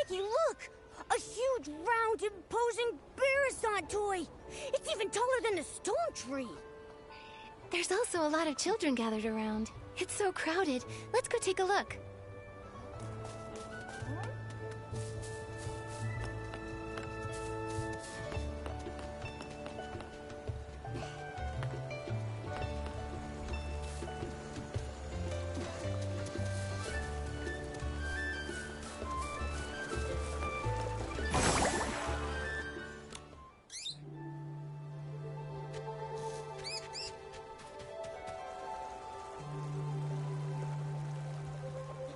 Nikki, look! A huge, round, imposing Barasant toy! It's even taller than a stone tree! There's also a lot of children gathered around. It's so crowded. Let's go take a look.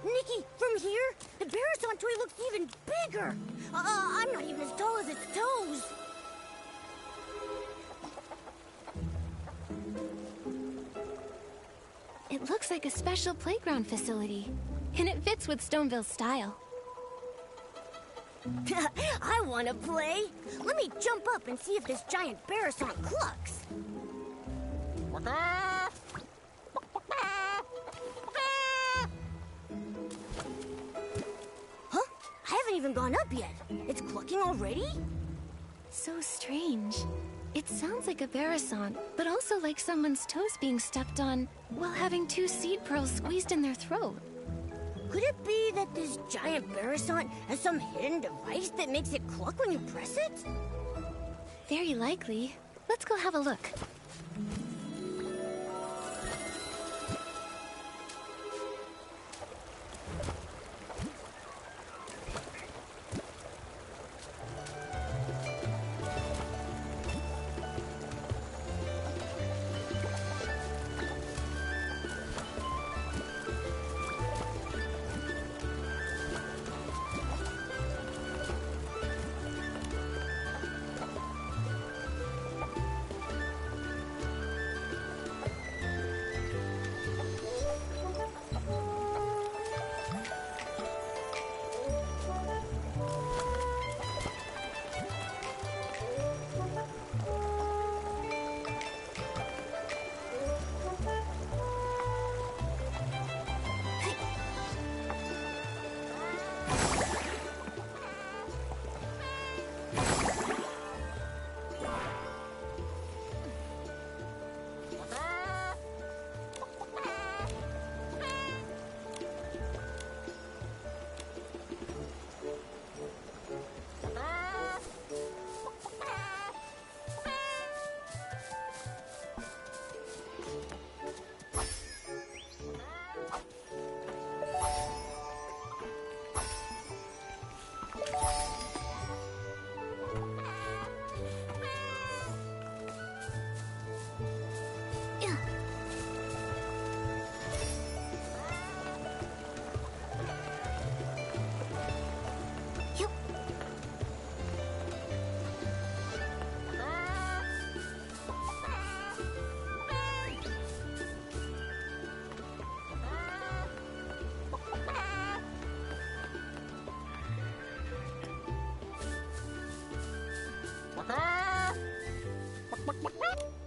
Nikki, from here, the Barasant toy looks even bigger. I'm not even as tall as its toes. It looks like a special playground facility, and it fits with Stoneville's style. I want to play. Let me jump up and see if this giant Barasant clucks. Huh? I haven't even gone up yet. It's clucking already? So strange. It sounds like a Barasant, but also like someone's toes being stepped on while having 2 seed pearls squeezed in their throat. Could it be that this giant Barasant has some hidden device that makes it cluck when you press it? Very likely. Let's go have a look.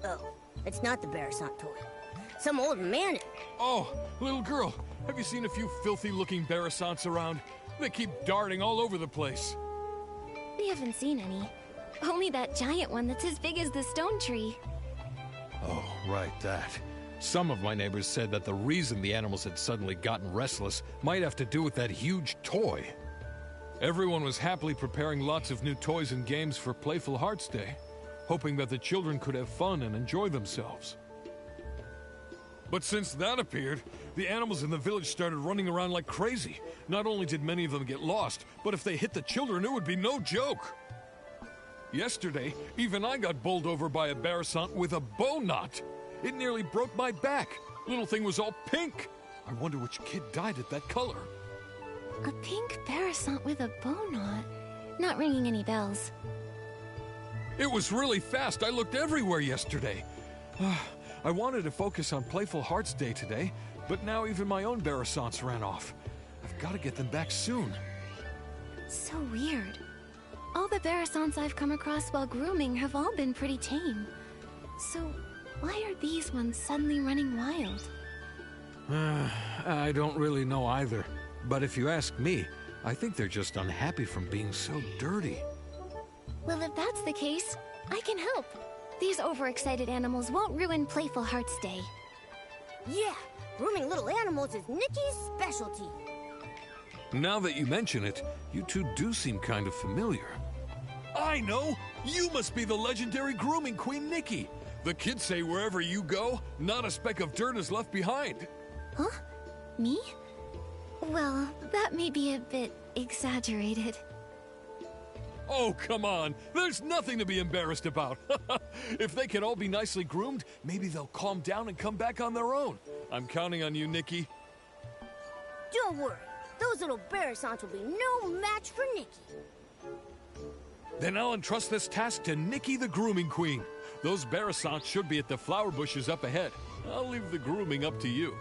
Oh, it's not the Barasant toy. Some old man. Oh, little girl, have you seen a few filthy-looking Barasants around? They keep darting all over the place. We haven't seen any. Only that giant one that's as big as the stone tree. Oh, right, that. Some of my neighbors said that the reason the animals had suddenly gotten restless might have to do with that huge toy. Everyone was happily preparing lots of new toys and games for Playful Hearts Day, hoping that the children could have fun and enjoy themselves. But since that appeared, the animals in the village started running around like crazy. Not only did many of them get lost, but if they hit the children, it would be no joke. Yesterday, even I got bowled over by a Barasant with a bow knot. It nearly broke my back. Little thing was all pink. I wonder which kid dyed it that color. A pink Barasant with a bow knot. Not ringing any bells. It was really fast. I looked everywhere yesterday. I wanted to focus on Playful Hearts Day today, but now even my own Barasants ran off. I've got to get them back soon. So weird. All the Barasants I've come across while grooming have all been pretty tame. So, why are these ones suddenly running wild? I don't really know either. But if you ask me, I think they're just unhappy from being so dirty. Well, if that's the case, I can help. These overexcited animals won't ruin Playful Heart's day. Yeah, grooming little animals is Nikki's specialty. Now that you mention it, you two do seem kind of familiar. I know! You must be the legendary grooming queen Nikki. The kids say wherever you go, not a speck of dirt is left behind. Huh? Me? Well, that may be a bit exaggerated. Oh, come on. There's nothing to be embarrassed about. If they can all be nicely groomed, maybe they'll calm down and come back on their own. I'm counting on you, Nikki. Don't worry. Those little Barasants will be no match for Nikki. Then I'll entrust this task to Nikki the Grooming Queen. Those Barasants should be at the flower bushes up ahead. I'll leave the grooming up to you.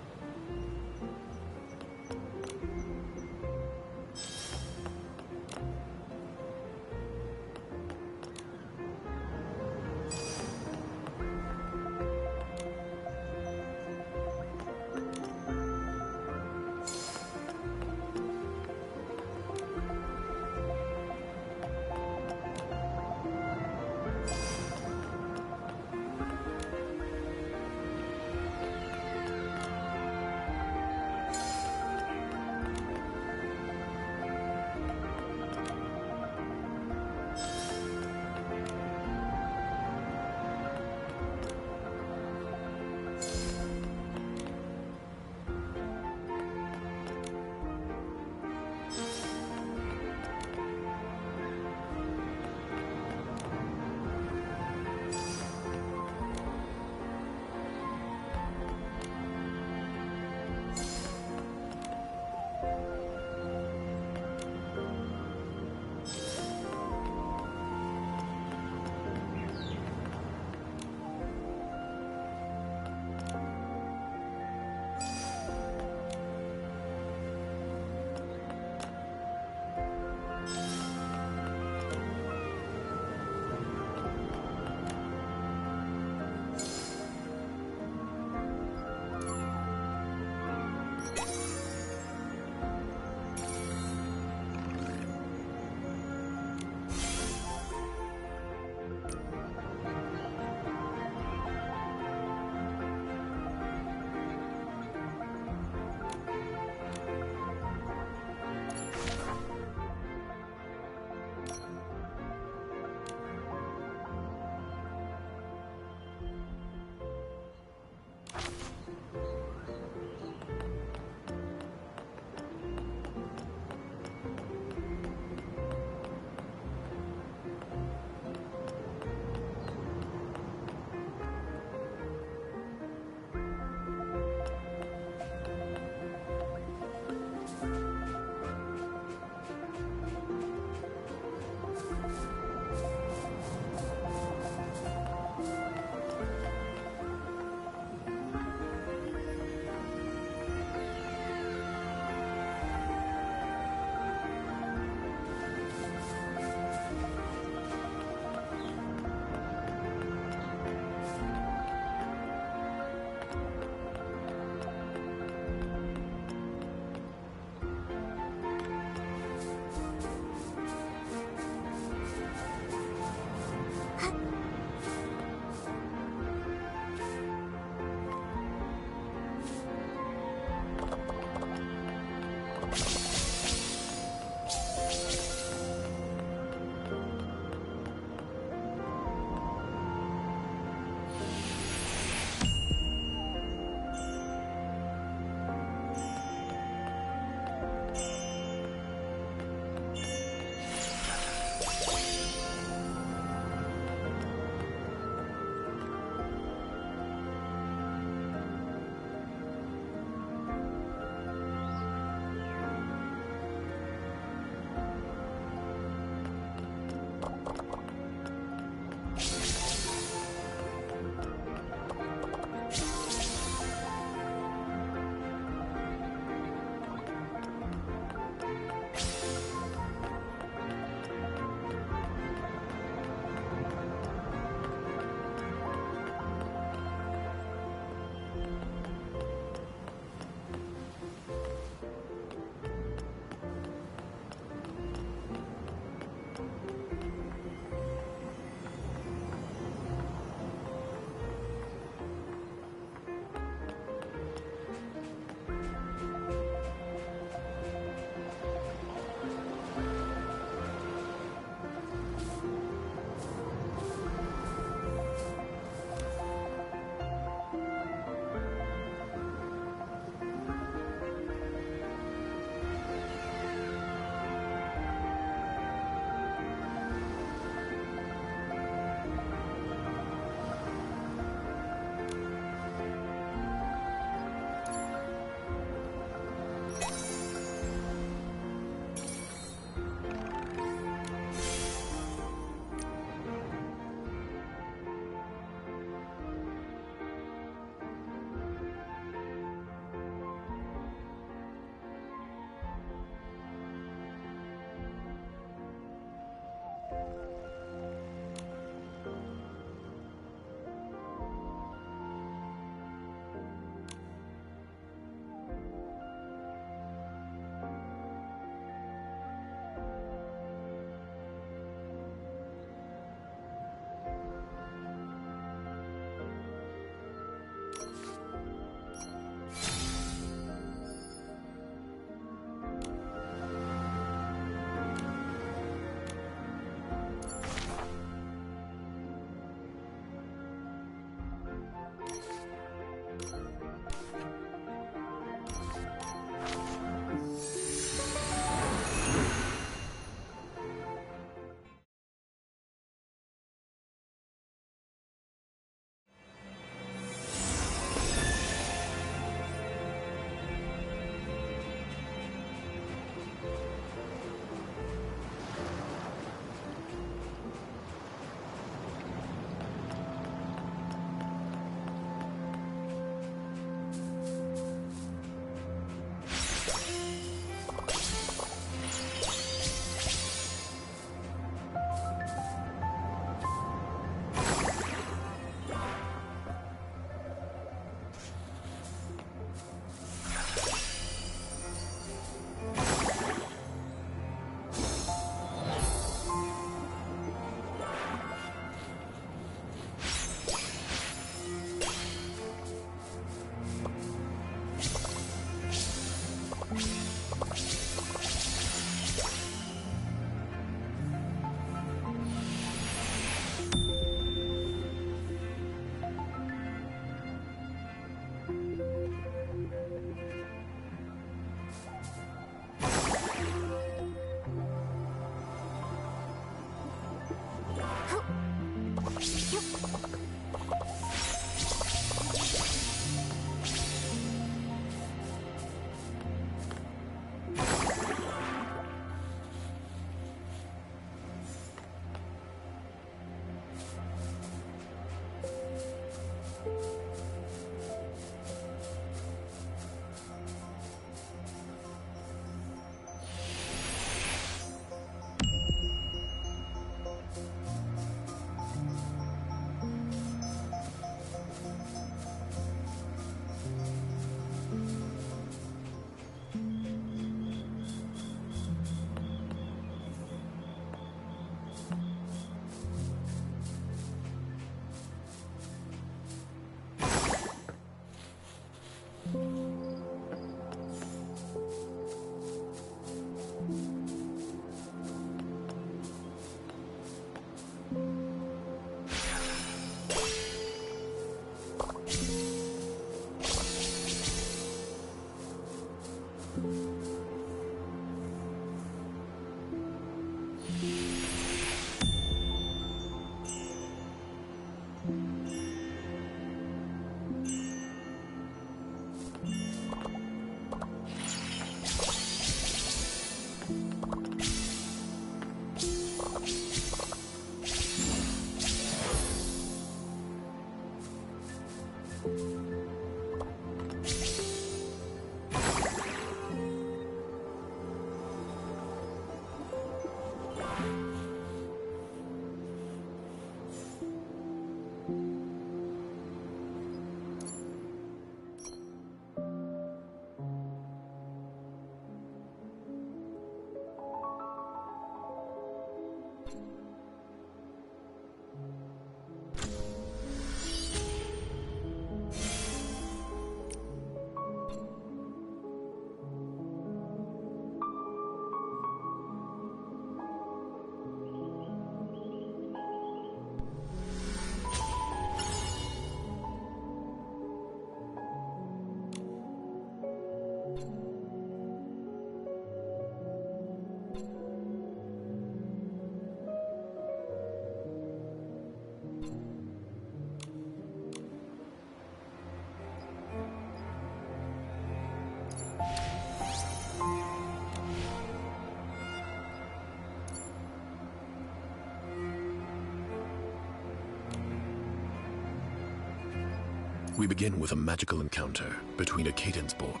We begin with a magical encounter between a cadence ball.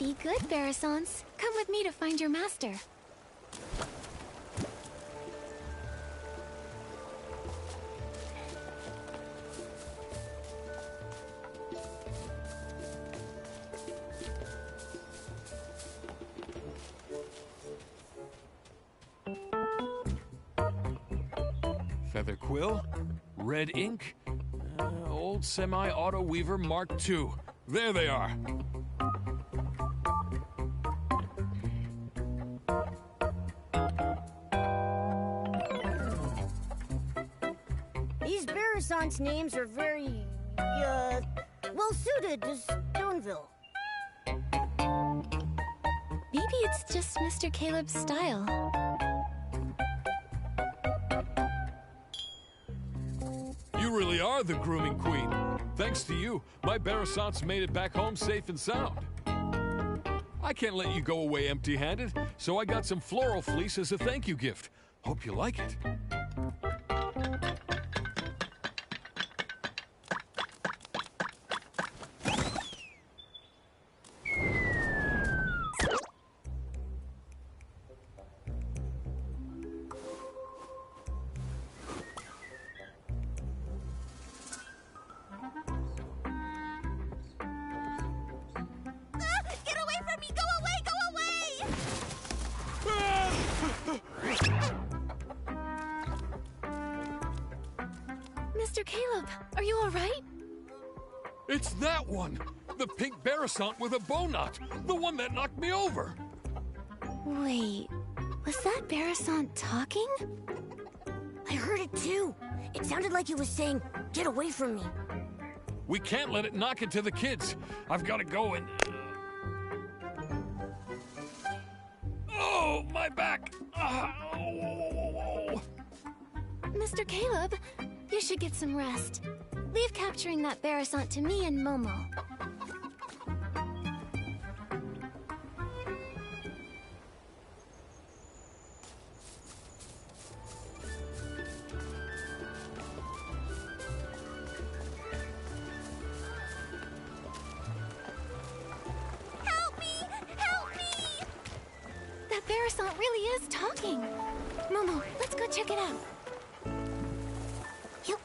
Be good, Barrisons. Come with me to find your master. Feather quill, red ink, old semi-auto weaver Mark II. There they are. These Barrisons' names are very, well suited to Stoneville. Maybe it's just Mr. Caleb's style. You really are the grooming queen. Thanks to you, my Barasants made it back home safe and sound. I can't let you go away empty-handed, so I got some floral fleece as a thank you gift. Hope you like it. Mr. Caleb, are you all right? It's that one! The pink Barasant with a bow knot! The one that knocked me over! Wait, was that Barasant talking? I heard it too. It sounded like it was saying, "Get away from me." We can't let it knock into the kids. I've got to go and... Oh, my back! Oh. Mr. Caleb, you should get some rest. Leave capturing that Barasant to me and Momo. Help me! Help me! That Barasant really is talking. Momo, let's go check it out. Yep.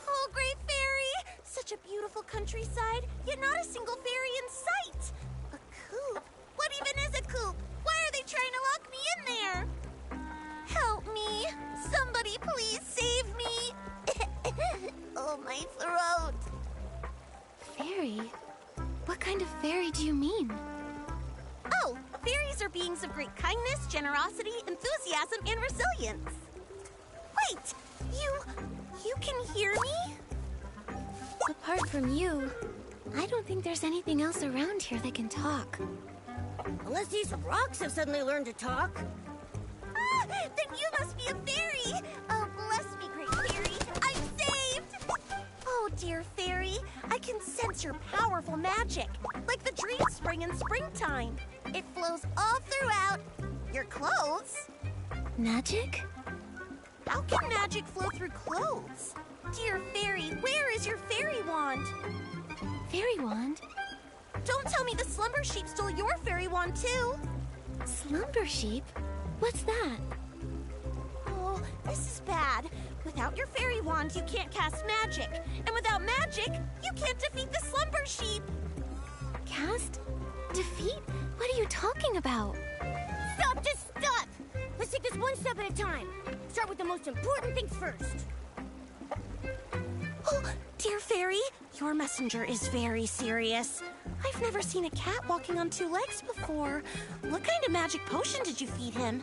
Oh, great fairy! Such a beautiful countryside, yet not a single fairy in sight. A coop? What even is a coop? Why are they trying to lock me in there? Help me! Somebody please save me! Oh, my throat! Fairy? What kind of fairy do you mean? Oh, fairies are beings of great kindness, generosity, enthusiasm, and resilience. Wait, you can hear me? Apart from you, I don't think there's anything else around here that can talk. Unless these rocks have suddenly learned to talk. Ah, then you must be a fairy. Oh, bless me, great fairy. I'm saved. Oh, dear fairy, I can sense your powerful magic, like the dream spring in springtime. It flows all throughout your clothes. Magic? How can magic flow through clothes? Dear fairy, where is your fairy wand? Fairy wand? Don't tell me the slumber sheep stole your fairy wand too. Slumber sheep? What's that? Oh, this is bad. Without your fairy wand, you can't cast magic. And without magic, you can't defeat the slumber sheep. Cast? Defeat? What are you talking about? Stop, just stop! Let's take this one step at a time. Start with the most important things first. Oh, dear fairy, your messenger is very serious. I've never seen a cat walking on two legs before. What kind of magic potion did you feed him?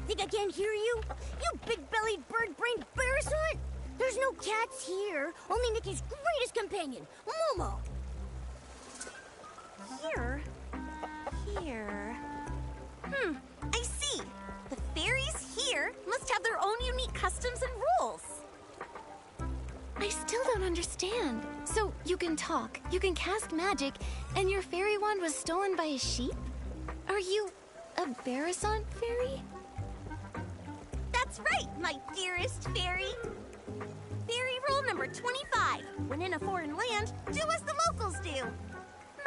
Think I can't hear you? You big-bellied, bird-brained Barasant! There's no cats here, only Nikki's greatest companion, Momo. Here. I see. The fairies here must have their own unique customs and rules. I still don't understand. So, you can talk, you can cast magic, and your fairy wand was stolen by a sheep? Are you a Barasant fairy? That's right, my dearest fairy. Fairy rule number 25. When in a foreign land, do as the locals do.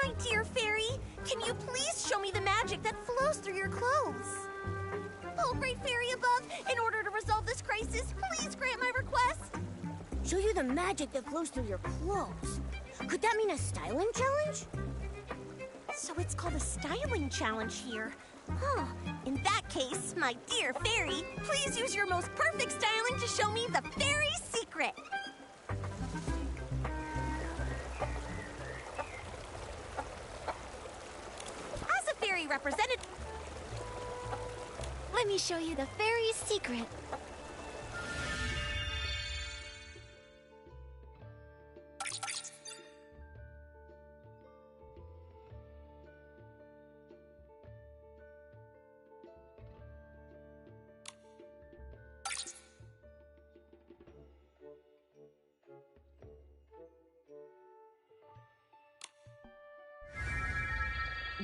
My dear fairy, can you please show me the magic that flows through your clothes? Oh, great fairy above, in order to resolve this crisis, please grant my request. Show you the magic that flows through your clothes. Could that mean a styling challenge? So it's called a styling challenge here. Huh. In that case, my dear fairy, please use your most perfect styling to show me the fairy secret. As a fairy representative, Let me show you the fairy's secret. Oh,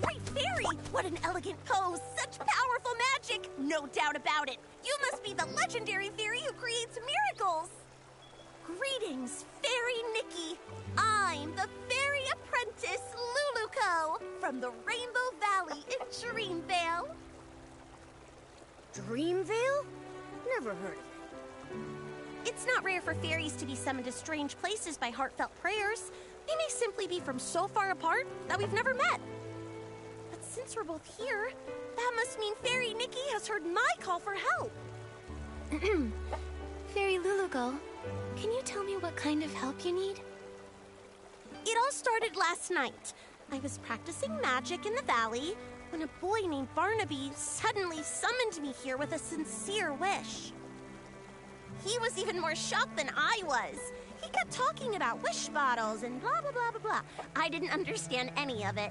great fairy! What an elegant pose! Such powerful magic! No doubt about it! You must be the legendary fairy who creates miracles! Greetings, Fairy Nikki! I'm the fairy apprentice, Luluco, from the Rainbow Valley in Dreamvale. Dreamvale? Never heard of it. It's not rare for fairies to be summoned to strange places by heartfelt prayers. They may simply be from so far apart that we've never met. But since we're both here, that must mean Fairy Nikki has heard my call for help. Fairy Lulugal, can you tell me what kind of help you need? It all started last night. I was practicing magic in the valley when a boy named Barnaby suddenly summoned me here with a sincere wish. He was even more shocked than I was. He kept talking about wish bottles and blah, blah, blah, blah, blah. I didn't understand any of it.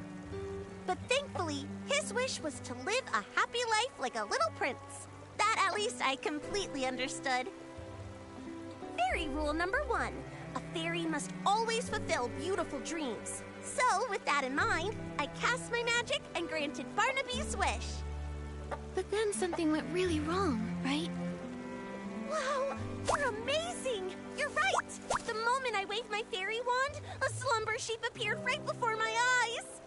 But thankfully, his wish was to live a happy life like a little prince. That at least I completely understood. Fairy rule number 1. A fairy must always fulfill beautiful dreams. So, with that in mind, I cast my magic and granted Barnaby's wish. But then something went really wrong, right? Wow, you're amazing! You're right! The moment I waved my fairy wand, a slumber sheep appeared right before my eyes.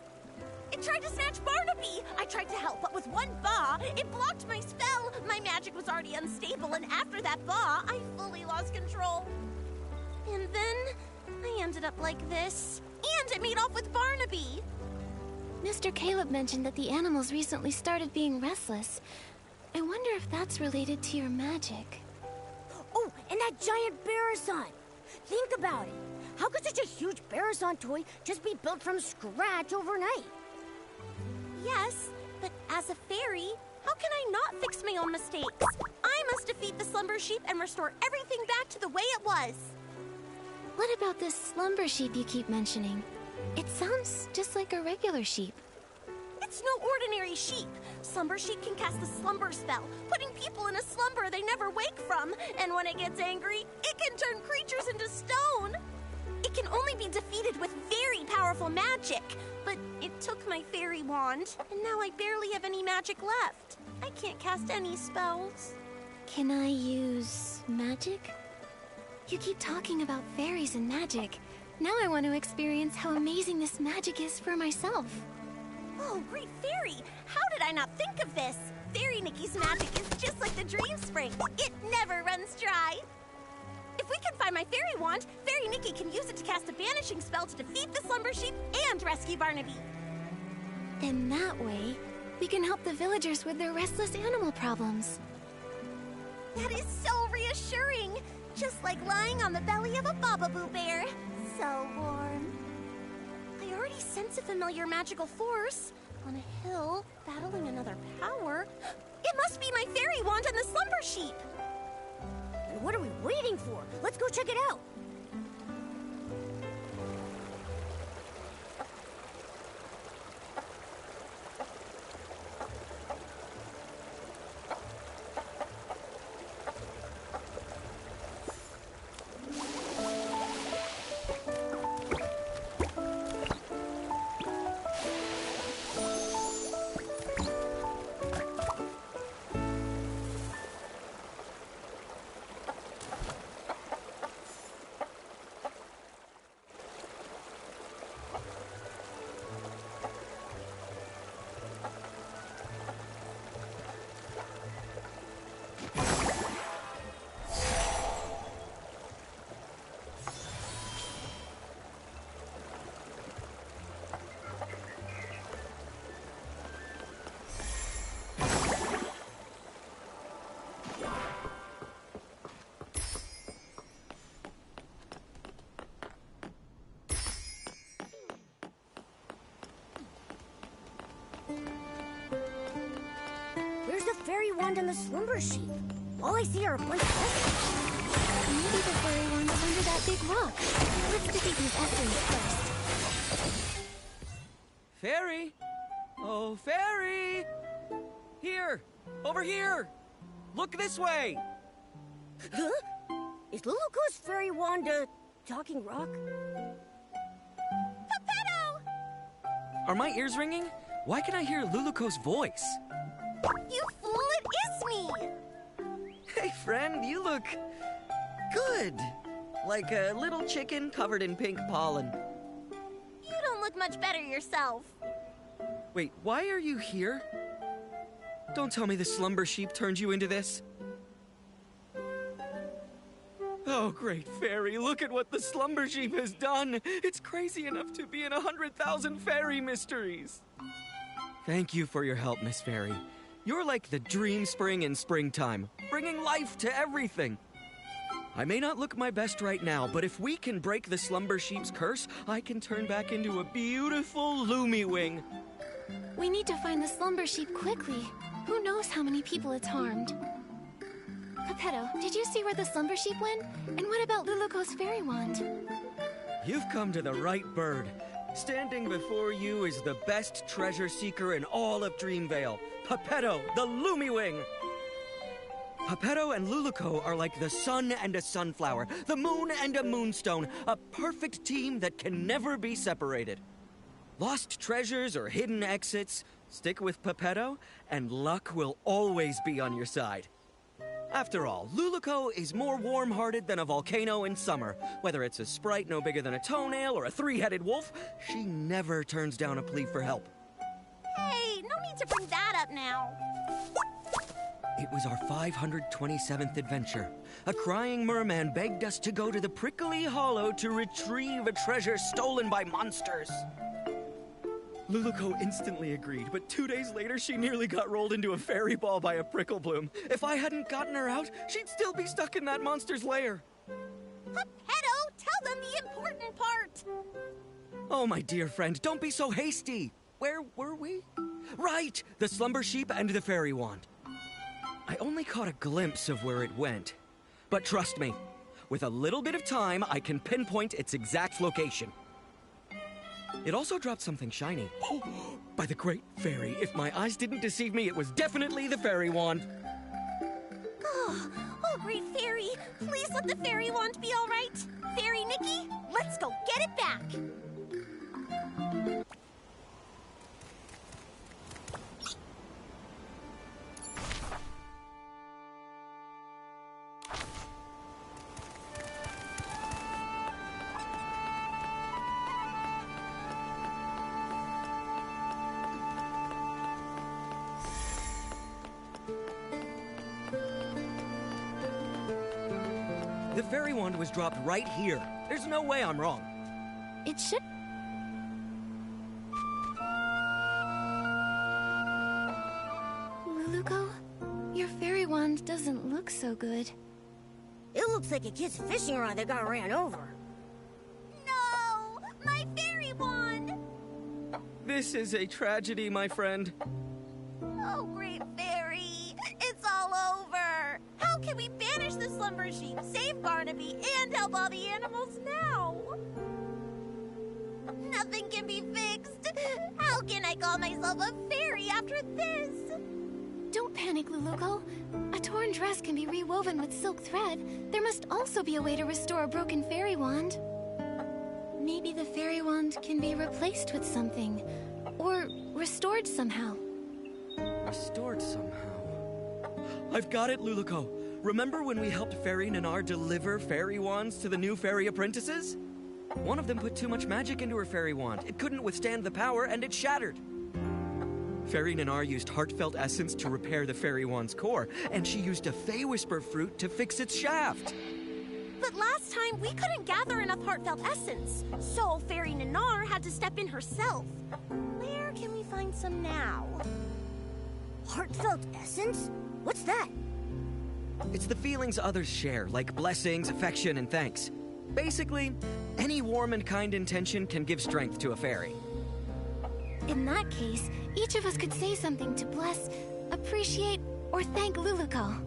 It tried to snatch Barnaby! I tried to help, but with one ba, it blocked my spell. My magic was already unstable, and after that ba, I fully lost control. And then, I ended up like this. And it made off with Barnaby. Mr. Caleb mentioned that the animals recently started being restless. I wonder if that's related to your magic. Oh, and that giant Barrison! Think about it. How could such a huge Barrison toy just be built from scratch overnight? Yes, but as a fairy, how can I not fix my own mistakes? I must defeat the slumber sheep and restore everything back to the way it was. What about this slumber sheep you keep mentioning? It sounds just like a regular sheep. It's no ordinary sheep. Slumber sheep can cast the slumber spell, putting people in a slumber they never wake from. And when it gets angry, it can turn creatures into stone. It can only be defeated with very powerful magic. But it took my fairy wand, and now I barely have any magic left. I can't cast any spells. Can I use magic? You keep talking about fairies and magic. Now I want to experience how amazing this magic is for myself. Oh, great fairy! How did I not think of this? Fairy Nikki's magic is just like the dream spring. It never runs dry. If we can find my fairy wand, Fairy Nikki can use it to cast a banishing spell to defeat the slumber sheep and rescue Barnaby. In that way, we can help the villagers with their restless animal problems. That is so reassuring. Just like lying on the belly of a Bababoo bear. So warm. I already sense a familiar magical force. On a hill, battling another power. It must be my fairy wand and the slumber sheep. And what are we waiting for? Let's go check it out. fairy wand and the slumber sheep. All I see are a bunch of essence. Maybe the fairy wand is under that big rock. Let's defeat these essence first. Fairy? Oh, Fairy! Here! Over here! Look this way! Huh? Is Luluko's fairy wand a talking rock? Geppetto! Are my ears ringing? Why can I hear Luluko's voice? You fool, it is me! Hey, friend, you look good. Like a little chicken covered in pink pollen. You don't look much better yourself. Wait, why are you here? Don't tell me the slumber sheep turned you into this. Oh, great fairy, look at what the slumber sheep has done. It's crazy enough to be in 100,000 fairy mysteries. Thank you for your help, Miss Fairy. You're like the dream spring in springtime, bringing life to everything. I may not look my best right now, but if we can break the slumber sheep's curse, I can turn back into a beautiful Lumiwing. We need to find the slumber sheep quickly. Who knows how many people it's harmed? Geppetto, did you see where the slumber sheep went? And what about Luluko's fairy wand? You've come to the right bird. Standing before you is the best treasure seeker in all of Dreamvale, Geppetto, the Lumiwing. Geppetto and Luluko are like the sun and a sunflower, the moon and a moonstone, a perfect team that can never be separated. Lost treasures or hidden exits, stick with Geppetto, and luck will always be on your side. After all, Luluko is more warm-hearted than a volcano in summer. Whether it's a sprite no bigger than a toenail or a three-headed wolf, she never turns down a plea for help. Hey, no need to bring that up now. It was our 527th adventure. A crying merman begged us to go to the Prickly Hollow to retrieve a treasure stolen by monsters. Luluko instantly agreed, but 2 days later she nearly got rolled into a fairy ball by a prickle bloom. If I hadn't gotten her out, she'd still be stuck in that monster's lair. Geppetto, tell them the important part. Oh, my dear friend, don't be so hasty. Where were we? Right, the slumber sheep and the fairy wand. I only caught a glimpse of where it went. But trust me, with a little bit of time, I can pinpoint its exact location. It also dropped something shiny. Oh, by the great fairy, if my eyes didn't deceive me, it was definitely the fairy wand. Oh, great fairy, please let the fairy wand be all right. Fairy Nikki, let's go get it back. The fairy wand was dropped right here. There's no way I'm wrong. It should... Luluko, your fairy wand doesn't look so good. It looks like a kid's fishing rod that got ran over. No, my fairy wand. This is a tragedy, my friend. Oh, great fairy, it's all over. How can we banish the slumber sheep, save Barnaby, and help all the animals now? Nothing can be fixed. How can I call myself a fairy after this? Don't panic, Luluko. A torn dress can be rewoven with silk thread. There must also be a way to restore a broken fairy wand. Maybe the fairy wand can be replaced with something. Or restored somehow. Restored somehow. I've got it, Luluko. Remember when we helped Fairy Nanar deliver fairy wands to the new fairy apprentices? One of them put too much magic into her fairy wand. It couldn't withstand the power, and it shattered. Fairy Nanar used heartfelt essence to repair the fairy wand's core, and she used a Fey Whisper fruit to fix its shaft. But last time, we couldn't gather enough heartfelt essence, so Fairy Nanar had to step in herself. Where can we find some now? Heartfelt essence? What's that? It's the feelings others share, like blessings, affection, and thanks. Basically, any warm and kind intention can give strength to a fairy. In that case, each of us could say something to bless, appreciate, or thank Luluco.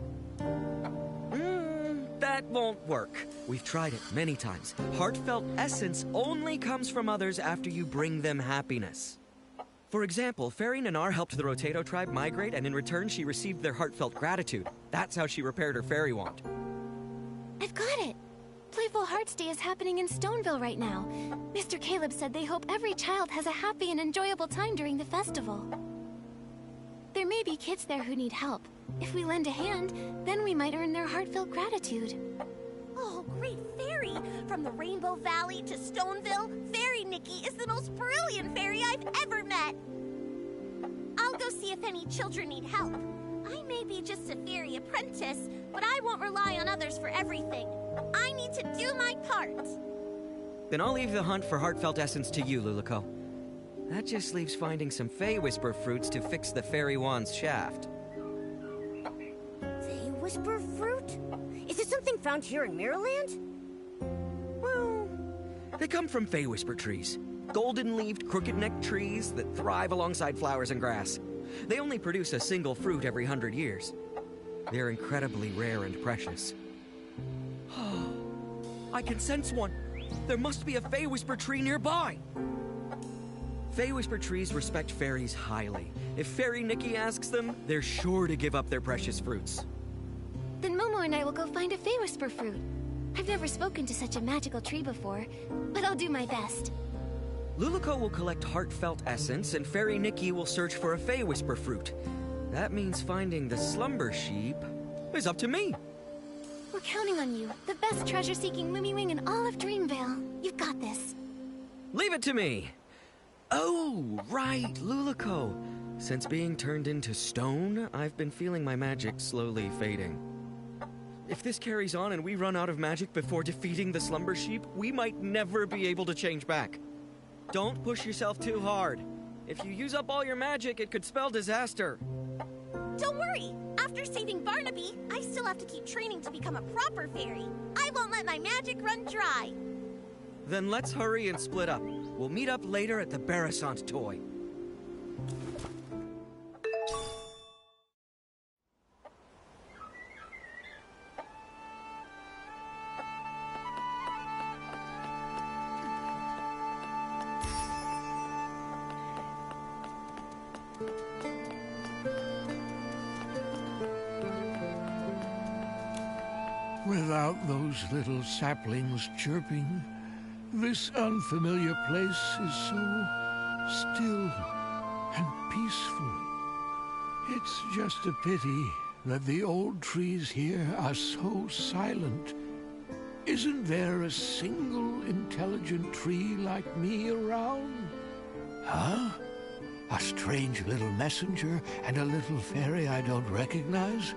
That won't work. We've tried it many times. Heartfelt essence only comes from others after you bring them happiness. For example, Fairy Nanar helped the Rotato tribe migrate, and in return she received their heartfelt gratitude. That's how she repaired her fairy wand. I've got it! Playful Hearts Day is happening in Stoneville right now. Mr. Caleb said they hope every child has a happy and enjoyable time during the festival. There may be kids there who need help. If we lend a hand, then we might earn their heartfelt gratitude. Oh, great fairy! From the Rainbow Valley to Stoneville, Fairy Nikki is the most brilliant fairy I've ever met! I'll go see if any children need help. I may be just a fairy apprentice, but I won't rely on others for everything. I need to do my part. Then I'll leave the hunt for heartfelt essence to you, Luluco. That just leaves finding some Fey Whisper fruits to fix the fairy wand's shaft. Fey Whisper fruit? Is it something found here in Mirrorland? Well, they come from Fey Whisper trees. Golden-leaved, crooked-necked trees that thrive alongside flowers and grass. They only produce a single fruit every 100 years. They're incredibly rare and precious. I can sense one. There must be a Fey Whisper tree nearby. Fey Whisper trees respect fairies highly. If Fairy Nikki asks them, they're sure to give up their precious fruits. Then Momo and I will go find a Fey Whisper fruit. I've never spoken to such a magical tree before, but I'll do my best. Luluco will collect heartfelt essence, and Fairy Nikki will search for a Fey Whisper fruit. That means finding the slumber sheep is up to me. We're counting on you, the best treasure-seeking Lumiwing in all of Dreamvale. You've got this. Leave it to me. Oh, right, Luluco. Since being turned into stone, I've been feeling my magic slowly fading. If this carries on and we run out of magic before defeating the slumber sheep, we might never be able to change back. Don't push yourself too hard. If you use up all your magic, it could spell disaster. Don't worry. After saving Barnaby, I still have to keep training to become a proper fairy. I won't let my magic run dry. Then let's hurry and split up. We'll meet up later at the Barasant toy. Without those little saplings chirping, this unfamiliar place is so still and peaceful. It's just a pity that the old trees here are so silent. Isn't there a single intelligent tree like me around? Huh? A strange little messenger and a little fairy I don't recognize?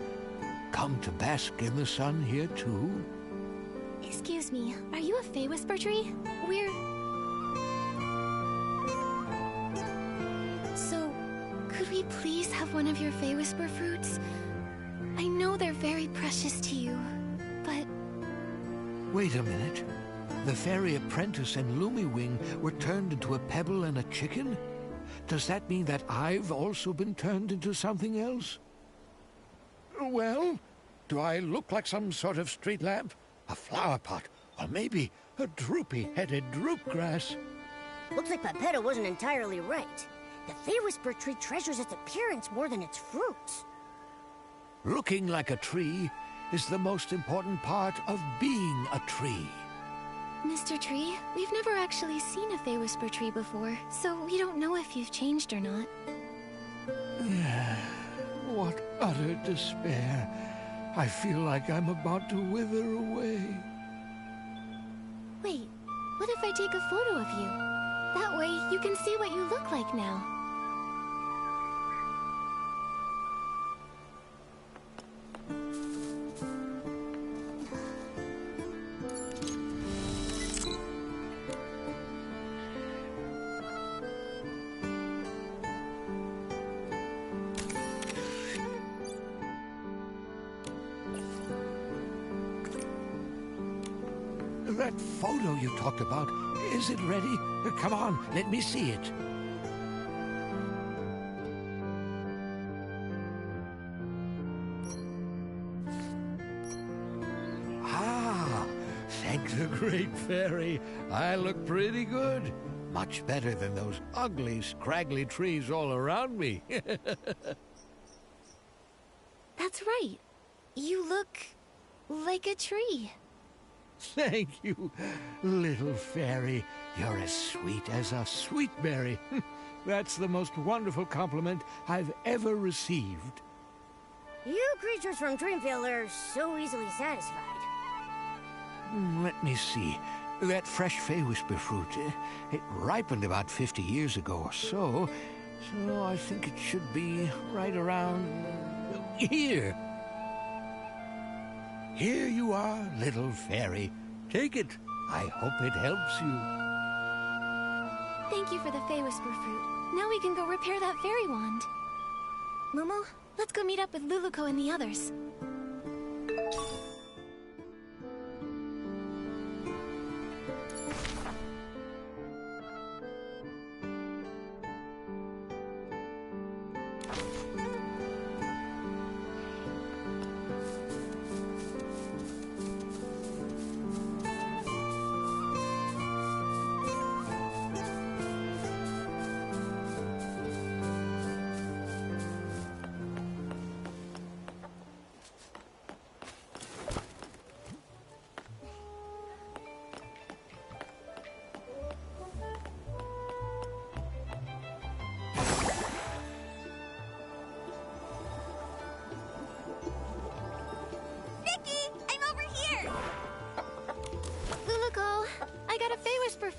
Come to bask in the sun here too? Excuse me, are you a Fey Whisper tree? So, could we please have one of your Fey Whisper fruits? I know they're very precious to you, but... Wait a minute. The fairy apprentice and Lumiwing were turned into a pebble and a chicken? Does that mean that I've also been turned into something else? Well, do I look like some sort of street lamp? A flower pot? Or maybe a droopy-headed droopgrass? Looks like Pepetto wasn't entirely right. The Fey Whisper tree treasures its appearance more than its fruits. Looking like a tree is the most important part of being a tree. Mr. Tree, we've never actually seen a Fey Whisper tree before, so we don't know if you've changed or not. What utter despair. I feel like I'm about to wither away. Wait, what if I take a photo of you? That way, you can see what you look like now. That photo you talked about, is it ready? Come on, let me see it. Great Fairy, I look pretty good. Much better than those ugly, scraggly trees all around me. That's right. You look like a tree. Thank you, little fairy. You're as sweet as a sweet berry. That's the most wonderful compliment I've ever received. You creatures from Dreamvale are so easily satisfied. Let me see. That fresh Fey-Whisper fruit, it ripened about 50 years ago or so. So I think it should be right around here. Here you are, little fairy. Take it. I hope it helps you. Thank you for the Fey-Whisper fruit. Now we can go repair that fairy wand. Momo, let's go meet up with Luluko and the others.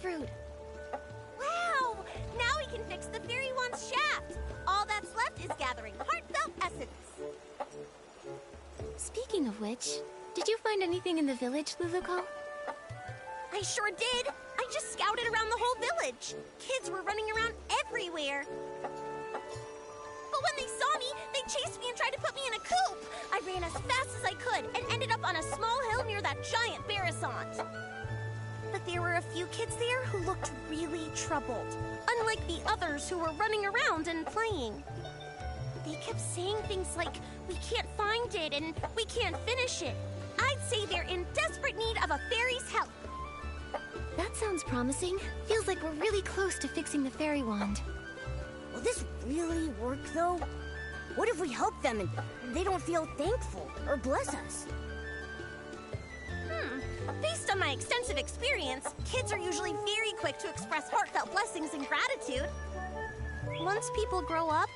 Fruit. Wow! Now we can fix the fairy wand's shaft. All that's left is gathering heartfelt essence. Speaking of which, did you find anything in the village, Luluko? I sure did. I just scouted around the whole village. Kids were running around everywhere. But when they saw me, they chased me and tried to put me in a coop. I ran as fast as I could and ended up on a small hill near that giant Barasant. But there were a few kids there who looked really troubled, unlike the others who were running around and playing. They kept saying things like, "We can't find it," and "We can't finish it." I'd say they're in desperate need of a fairy's help. That sounds promising. Feels like we're really close to fixing the fairy wand. Will this really work, though? What if we help them and they don't feel thankful or bless us? Based on my extensive experience, kids are usually very quick to express heartfelt blessings and gratitude. Once people grow up,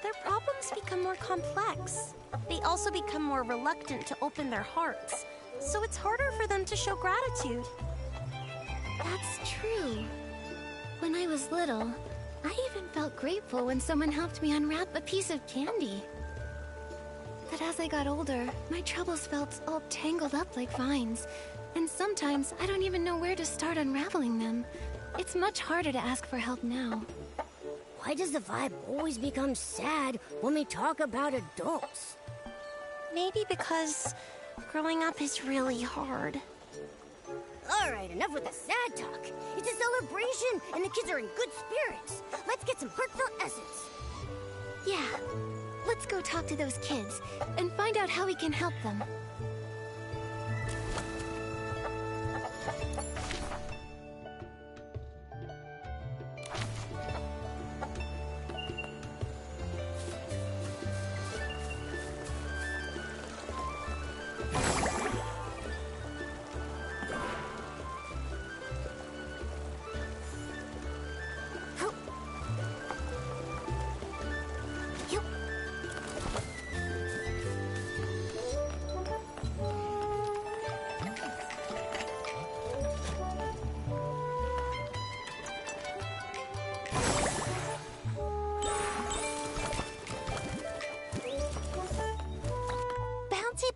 their problems become more complex. They also become more reluctant to open their hearts, so it's harder for them to show gratitude. That's true. When I was little, I even felt grateful when someone helped me unwrap a piece of candy. But as I got older, my troubles felt all tangled up like vines. And sometimes I don't even know where to start unraveling them. It's much harder to ask for help now. Why does the vibe always become sad when we talk about adults? Maybe because growing up is really hard. All right, enough with the sad talk. It's a celebration, and the kids are in good spirits. Let's get some heartfelt essence. Yeah. Let's go talk to those kids and find out how we can help them.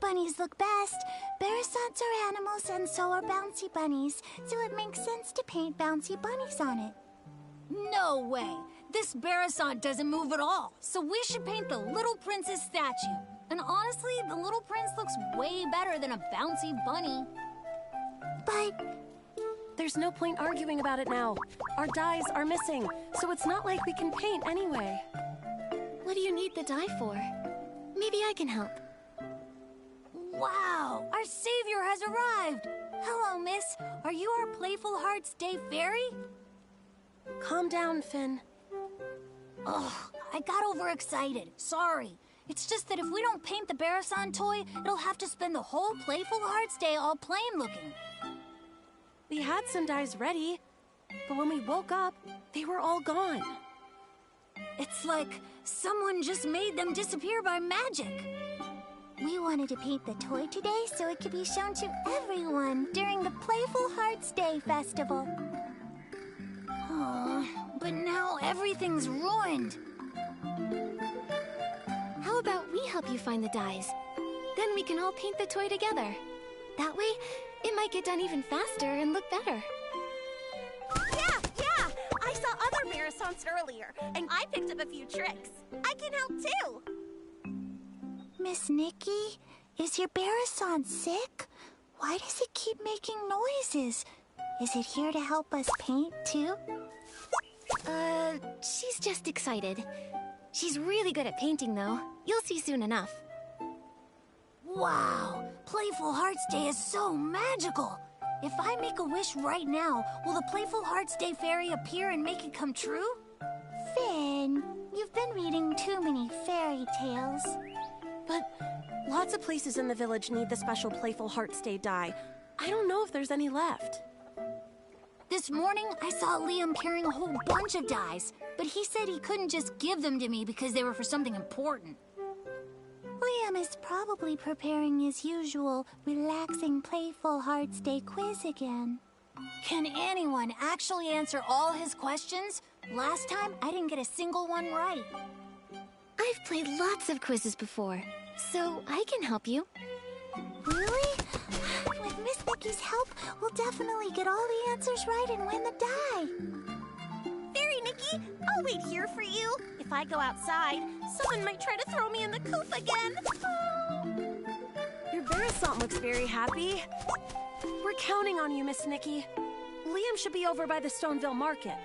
Bunnies look best. Barasants are animals and so are bouncy bunnies, so it makes sense to paint bouncy bunnies on it. No way! This Barasant doesn't move at all, so we should paint the Little Prince's statue. And honestly, the Little Prince looks way better than a bouncy bunny. But there's no point arguing about it now. Our dyes are missing, so it's not like we can paint anyway. What do you need the dye for? Maybe I can help. Wow! Our savior has arrived! Hello, miss. Are you our Playful Hearts Day fairy? Calm down, Finn. Ugh, I got overexcited. Sorry. It's just that if we don't paint the Barasan toy, it'll have to spend the whole Playful Hearts Day all plain looking. We had some dyes ready, but when we woke up, they were all gone. It's like someone just made them disappear by magic. We wanted to paint the toy today so it could be shown to everyone during the Playful Hearts Day Festival. Oh, but now everything's ruined. How about we help you find the dyes? Then we can all paint the toy together. That way, it might get done even faster and look better. Yeah! I saw other Barasons earlier, and I picked up a few tricks. I can help too! Miss Nikki, is your Barasan sick? Why does it keep making noises? Is it here to help us paint too? She's just excited. She's really good at painting, though. You'll see soon enough. Wow! Playful Hearts Day is so magical! If I make a wish right now, will the Playful Hearts Day fairy appear and make it come true? Finn, you've been reading too many fairy tales. But lots of places in the village need the special Playful Hearts Day dye. I don't know if there's any left. This morning, I saw Liam carrying a whole bunch of dyes, but he said he couldn't just give them to me because they were for something important. Liam is probably preparing his usual relaxing Playful Hearts Day quiz again. Can anyone actually answer all his questions? Last time, I didn't get a single one right. I've played lots of quizzes before, so I can help you. Really? With Miss Nikki's help, we'll definitely get all the answers right and win the dye. Fairy Nikki, I'll wait here for you. If I go outside, someone might try to throw me in the coop again. Your Barasan looks very happy. We're counting on you, Miss Nikki. Liam should be over by the Stoneville Market.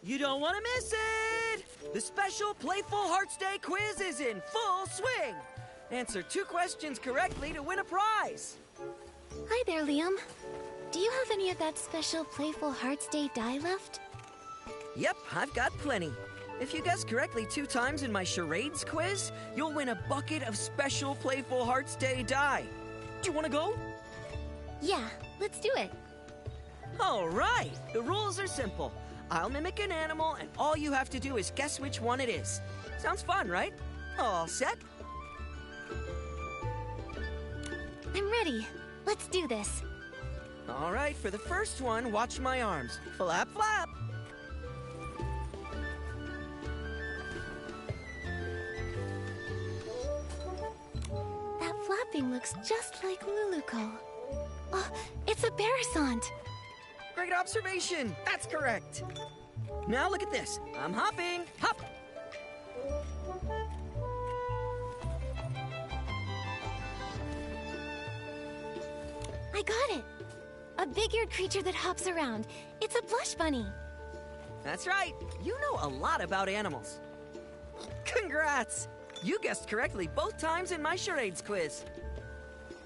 You don't want to miss it! The special Playful Hearts Day quiz is in full swing! Answer 2 questions correctly to win a prize! Hi there, Liam. Do you have any of that special Playful Hearts Day dye left? Yep, I've got plenty. If you guess correctly 2 times in my charades quiz, you'll win a bucket of special Playful Hearts Day dye. Do you want to go? Yeah, let's do it. All right, the rules are simple. I'll mimic an animal, and all you have to do is guess which one it is. Sounds fun, right? All set? I'm ready. Let's do this. All right, for the first one, watch my arms. Flap, flap. That flapping looks just like Luluco. Oh, it's a Barasant. Great observation. That's correct. Now look at this. I'm hopping. Hop. I got it. A big-eared creature that hops around. It's a blush bunny. That's right. You know a lot about animals. Congrats! You guessed correctly both times in my charades quiz.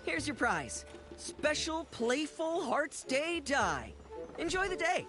Here's your prize. Special Playful Hearts Day dye. Enjoy the day.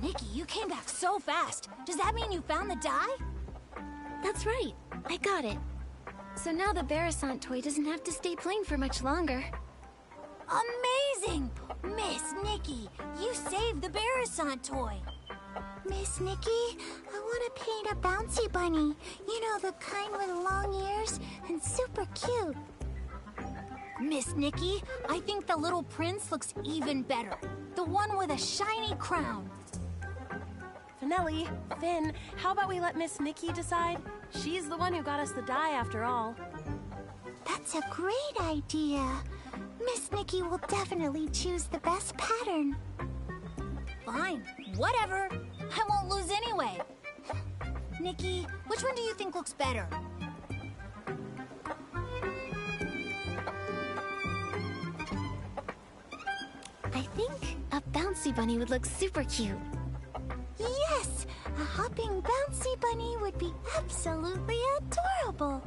Nikki, you came back so fast. Does that mean you found the dye? That's right. I got it. So now the Barasant toy doesn't have to stay plain for much longer. Amazing! Miss Nikki, you saved the Barasant toy. Miss Nikki, I want to paint a bouncy bunny. You know, the kind with long ears and super cute. Miss Nikki, I think the little prince looks even better. The one with a shiny crown. Finelli, Finn, how about we let Miss Nikki decide? She's the one who got us the dye after all. That's a great idea. Miss Nikki will definitely choose the best pattern. Fine, whatever. I won't lose anyway. Nikki, which one do you think looks better? I think A bouncy bunny would look super cute. Yes, a hopping bouncy bunny would be absolutely adorable.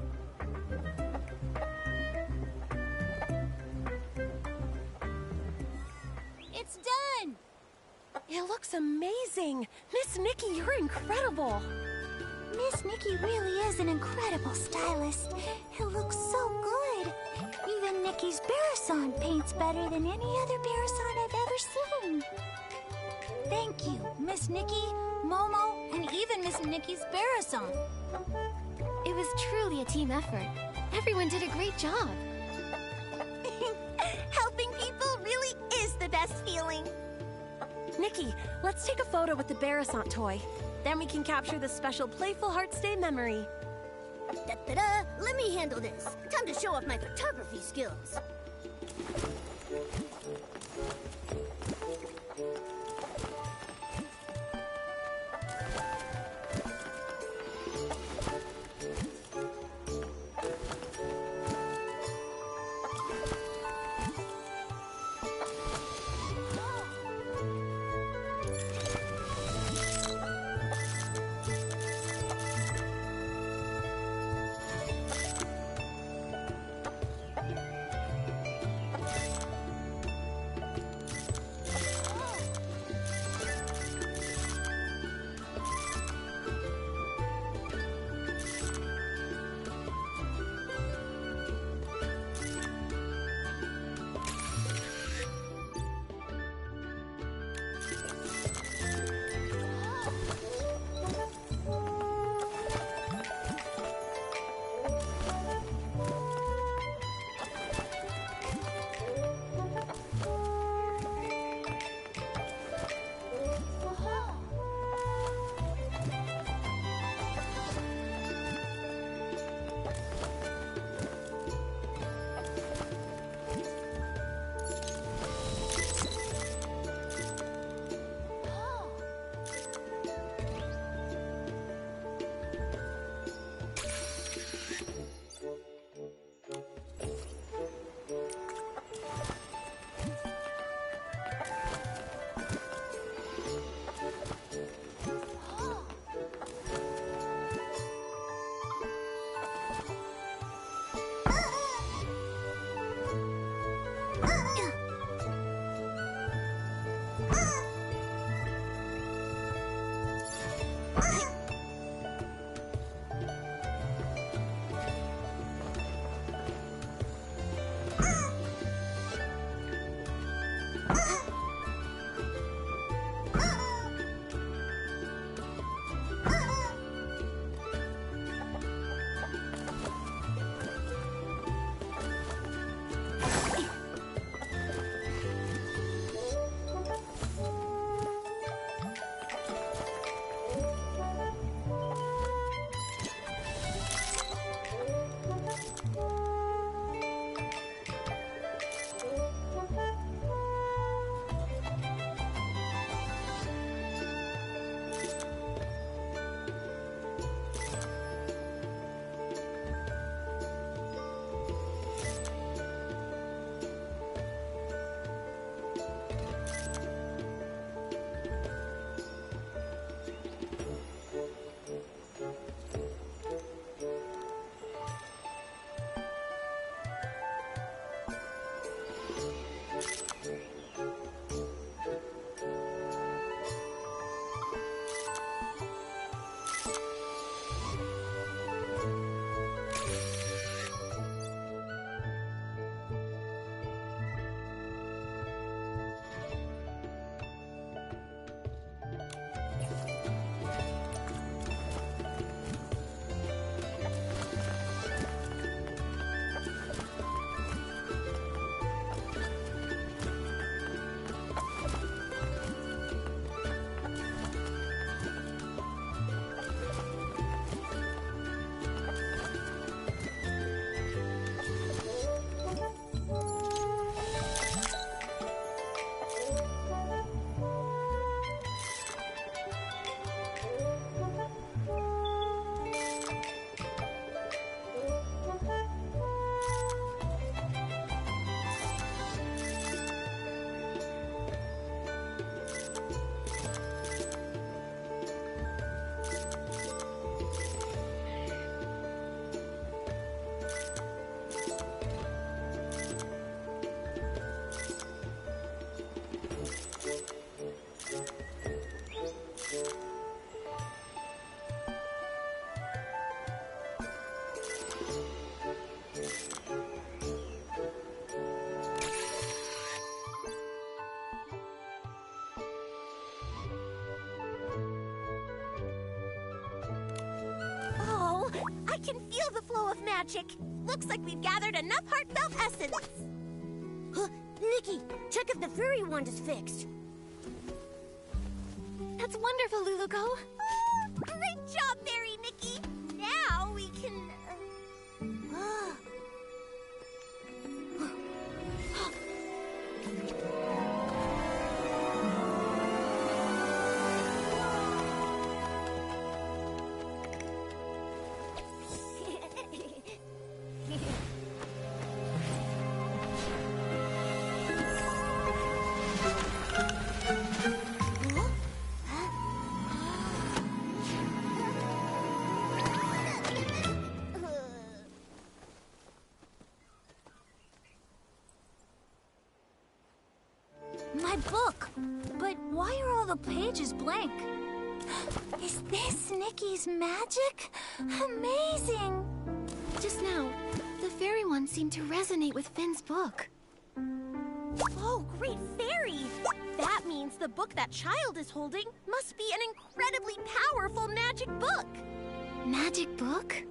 It's done! It looks amazing! Miss Nikki, you're incredible! Miss Nikki really is an incredible stylist. It looks so good. Even Nikki's Barasan paints better than any other Barasan I've ever seen. Thank you, Miss Nikki, Momo, and even Miss Nikki's Barasan. It was truly a team effort. Everyone did a great job. Helping people really is the best feeling. Nikki, let's take a photo with the Barasan toy. Then we can capture the special Playful Hearts Day memory. Da-da-da! Let me handle this. Time to show off my photography skills. can feel the flow of magic. Looks like we've gathered enough heartfelt essence. Nikki, check if the fairy wand is fixed. That's wonderful, Luluko. Great job, Fairy Nikki. Now we can... My book! But why are all the pages blank? Is this Nikki's magic? Amazing! Just now, the fairy one seemed to resonate with Finn's book. Oh, great fairy! That means the book that child is holding must be an incredibly powerful magic book! Magic book?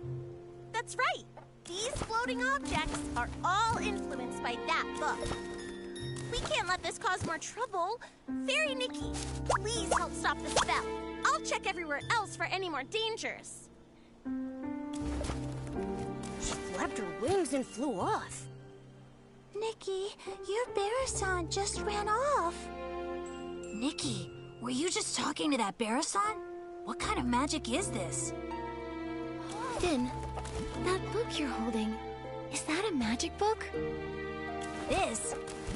That's right! These floating objects are all influenced by that book. We can't let this cause more trouble. Fairy Nikki, please help stop the spell. I'll check everywhere else for any more dangers. She flapped her wings and flew off. Nikki, your Barasant just ran off. Nikki, were you just talking to that Barasant? What kind of magic is this? Finn, that book you're holding, is that a magic book?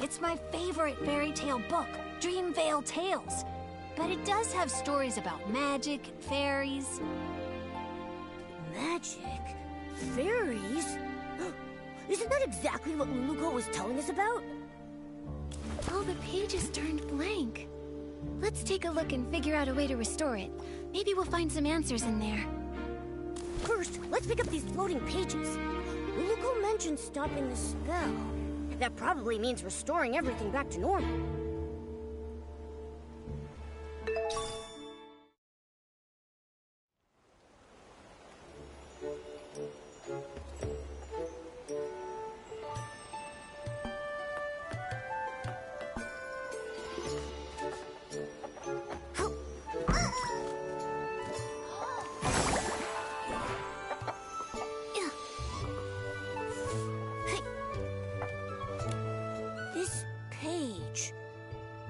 It's my favorite fairy tale book, Dreamvale Tales. But it does have stories about magic and fairies. Magic? Fairies? Isn't that exactly what Luluko was telling us about? All the pages turned blank. Let's take a look and figure out a way to restore it. Maybe we'll find some answers in there. First, let's pick up these floating pages. Luluko mentioned stopping the spell. That probably means restoring everything back to normal.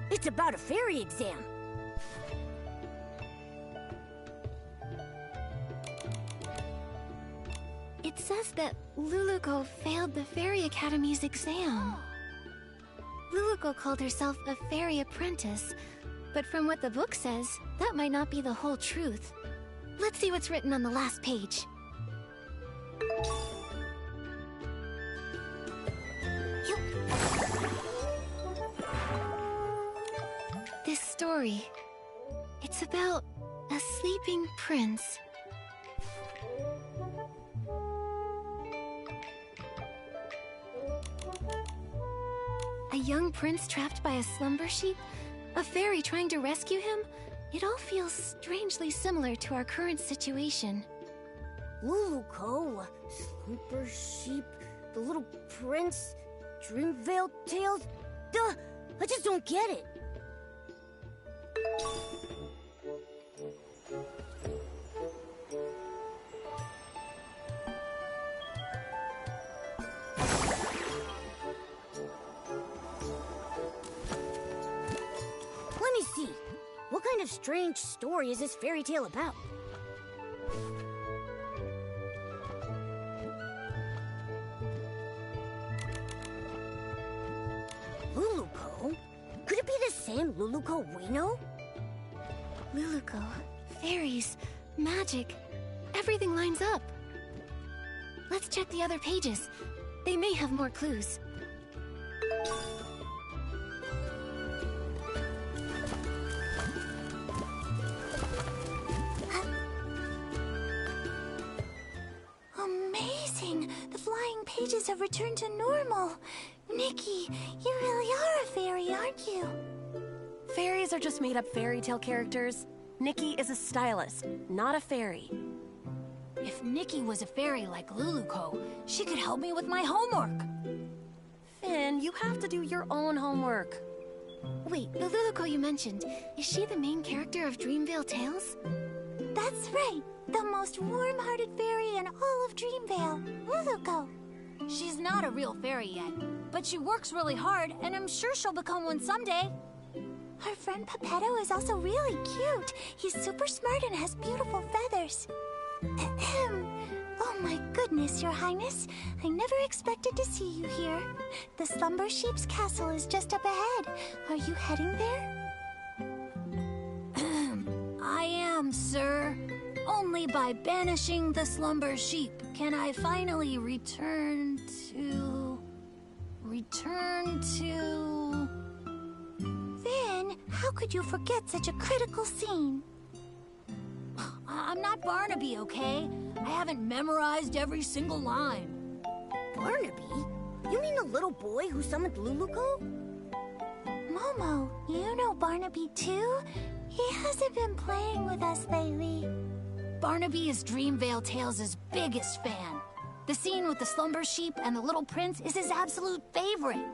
It's about a fairy exam. It says that Luluko failed the Fairy Academy's exam. Luluko called herself a fairy apprentice, but from what the book says, that might not be the whole truth. Let's see what's written on the last page. This story, it's about a sleeping prince. A young prince trapped by a slumber sheep? A fairy trying to rescue him? It all feels strangely similar to our current situation. Luluko, slumber sheep, the little prince, Dreamvale Tales. Duh! I just don't get it. Let me see. What kind of strange story is this fairy tale about? Luluko? Could it be the same Luluko we know? Luluko, fairies, magic, everything lines up. Let's check the other pages. They may have more clues. Amazing! The flying pages have returned to normal. Nikki, you really are a fairy, aren't you? Fairies are just made-up fairy tale characters. Nikki is a stylist, not a fairy. If Nikki was a fairy like Luluco, she could help me with my homework. Finn, you have to do your own homework. Wait, the Luluco you mentioned, is she the main character of Dreamvale Tales? That's right. The most warm-hearted fairy in all of Dreamvale, Luluco. She's not a real fairy yet, but she works really hard, and I'm sure she'll become one someday. Our friend Pepetto is also really cute. He's super smart and has beautiful feathers. Ahem. Oh my goodness, Your Highness. I never expected to see you here. The Slumber Sheep's castle is just up ahead. Are you heading there? I am, sir. Only by banishing the Slumber Sheep can I finally return to... Finn, how could you forget such a critical scene? I'm not Barnaby, okay? I haven't memorized every single line. Barnaby? You mean the little boy who summoned Luluco? Momo, you know Barnaby too? He hasn't been playing with us lately. Barnaby is Dreamvale Tales' biggest fan. The scene with the Slumber Sheep and the Little Prince is his absolute favorite.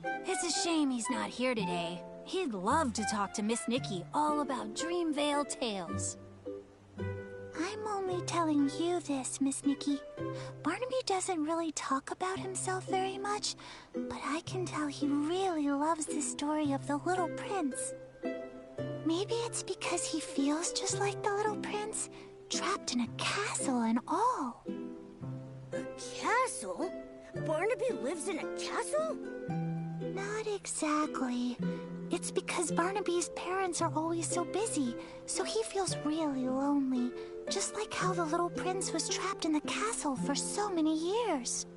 It's a shame he's not here today. He'd love to talk to Miss Nikki all about Dreamvale Tales. I'm only telling you this, Miss Nikki. Barnaby doesn't really talk about himself very much, but I can tell he really loves the story of the Little Prince. Maybe it's because he feels just like the Little Prince, trapped in a castle and all. A castle? Barnaby lives in a castle? Not exactly. It's because Barnaby's parents are always so busy, so he feels really lonely, just like how the Little Prince was trapped in the castle for so many years.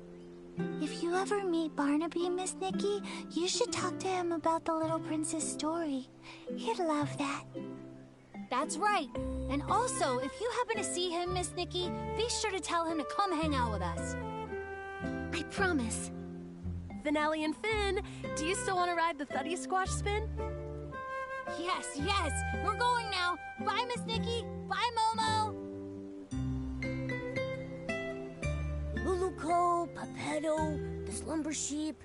If you ever meet Barnaby, Miss Nikki, you should talk to him about the Little Prince's story. He'd love that. That's right. And also, if you happen to see him, Miss Nikki, be sure to tell him to come hang out with us. I promise. Finale and Finn, do you still want to ride the Thuddy Squash spin? Yes, yes. We're going now. Bye, Miss Nikki. Bye, Momo. Luluco, Pepetto, the Slumber Sheep.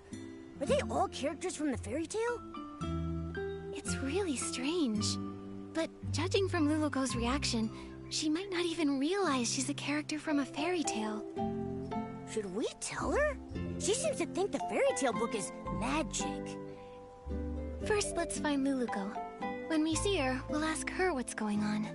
Are they all characters from the fairy tale? It's really strange. But judging from Luluco's reaction, she might not even realize she's a character from a fairy tale. Should we tell her? She seems to think the fairy tale book is magic. First, let's find Luluco. When we see her, we'll ask her what's going on.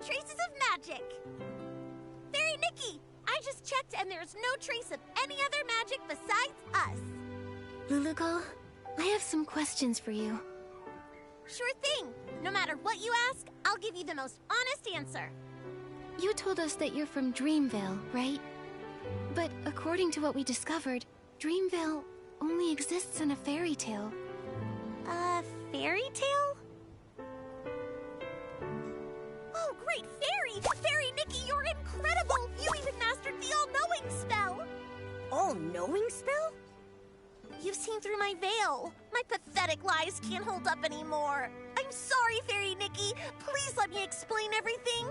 Traces of magic. Fairy Nikki, I just checked and there's no trace of any other magic besides us. Luluco, I have some questions for you. Sure thing. No matter what you ask, I'll give you the most honest answer. You told us that you're from Dreamvale, right? But according to what we discovered, Dreamvale only exists in a fairy tale. A fairy tale? Oh, great fairy! Fairy Nikki, you're incredible! You even mastered the all-knowing spell! All-knowing spell? You've seen through my veil. My pathetic lies can't hold up anymore. I'm sorry, Fairy Nikki. Please let me explain everything.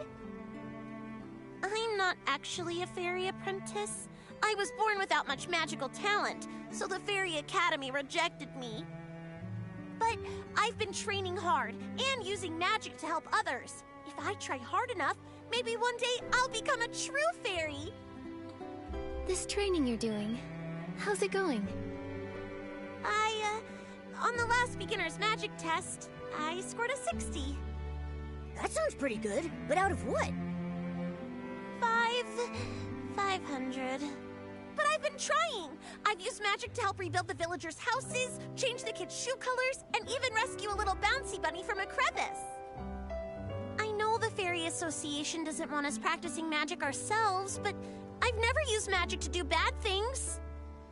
I'm not actually a fairy apprentice. I was born without much magical talent, so the Fairy Academy rejected me. But I've been training hard and using magic to help others. If I try hard enough, maybe one day I'll become a true fairy. This training you're doing, how's it going? On the last beginner's magic test, I scored a 60. That sounds pretty good, but out of what? 500. But I've been trying. I've used magic to help rebuild the villagers' houses, change the kids' shoe colors, and even rescue a little bouncy bunny from a crevice. I know the Fairy Association doesn't want us practicing magic ourselves, but I've never used magic to do bad things.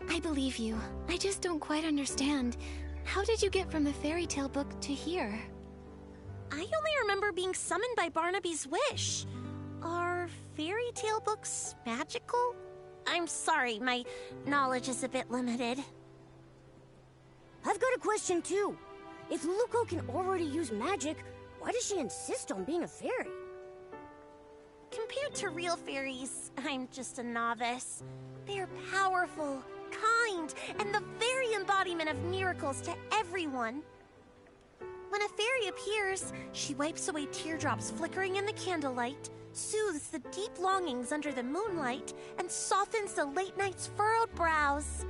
I believe you. I just don't quite understand. How did you get from the fairy tale book to here? I only remember being summoned by Barnaby's wish. Are fairy tale books magical? I'm sorry, my knowledge is a bit limited. I've got a question too. If Luluco can already use magic, why does she insist on being a fairy? Compared to real fairies, I'm just a novice. They're powerful, kind, and the very embodiment of miracles to everyone. When a fairy appears, she wipes away teardrops flickering in the candlelight, soothes the deep longings under the moonlight, and softens the late night's furrowed brows.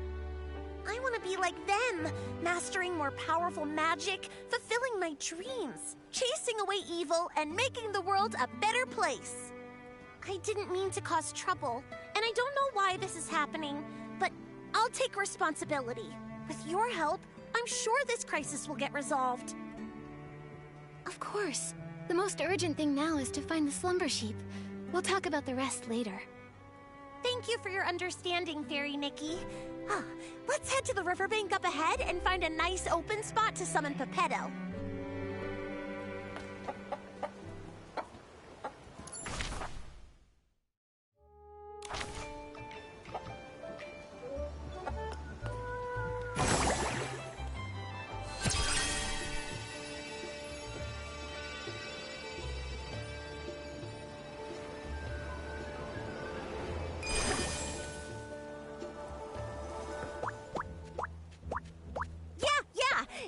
I want to be like them, mastering more powerful magic, fulfilling my dreams, chasing away evil, and making the world a better place. I didn't mean to cause trouble, and I don't know why this is happening, but I'll take responsibility. With your help, I'm sure this crisis will get resolved. Of course. The most urgent thing now is to find the slumber sheep. We'll talk about the rest later. Thank you for your understanding, Fairy Nikki. Let's head to the riverbank up ahead and find a nice open spot to summon Pepetto.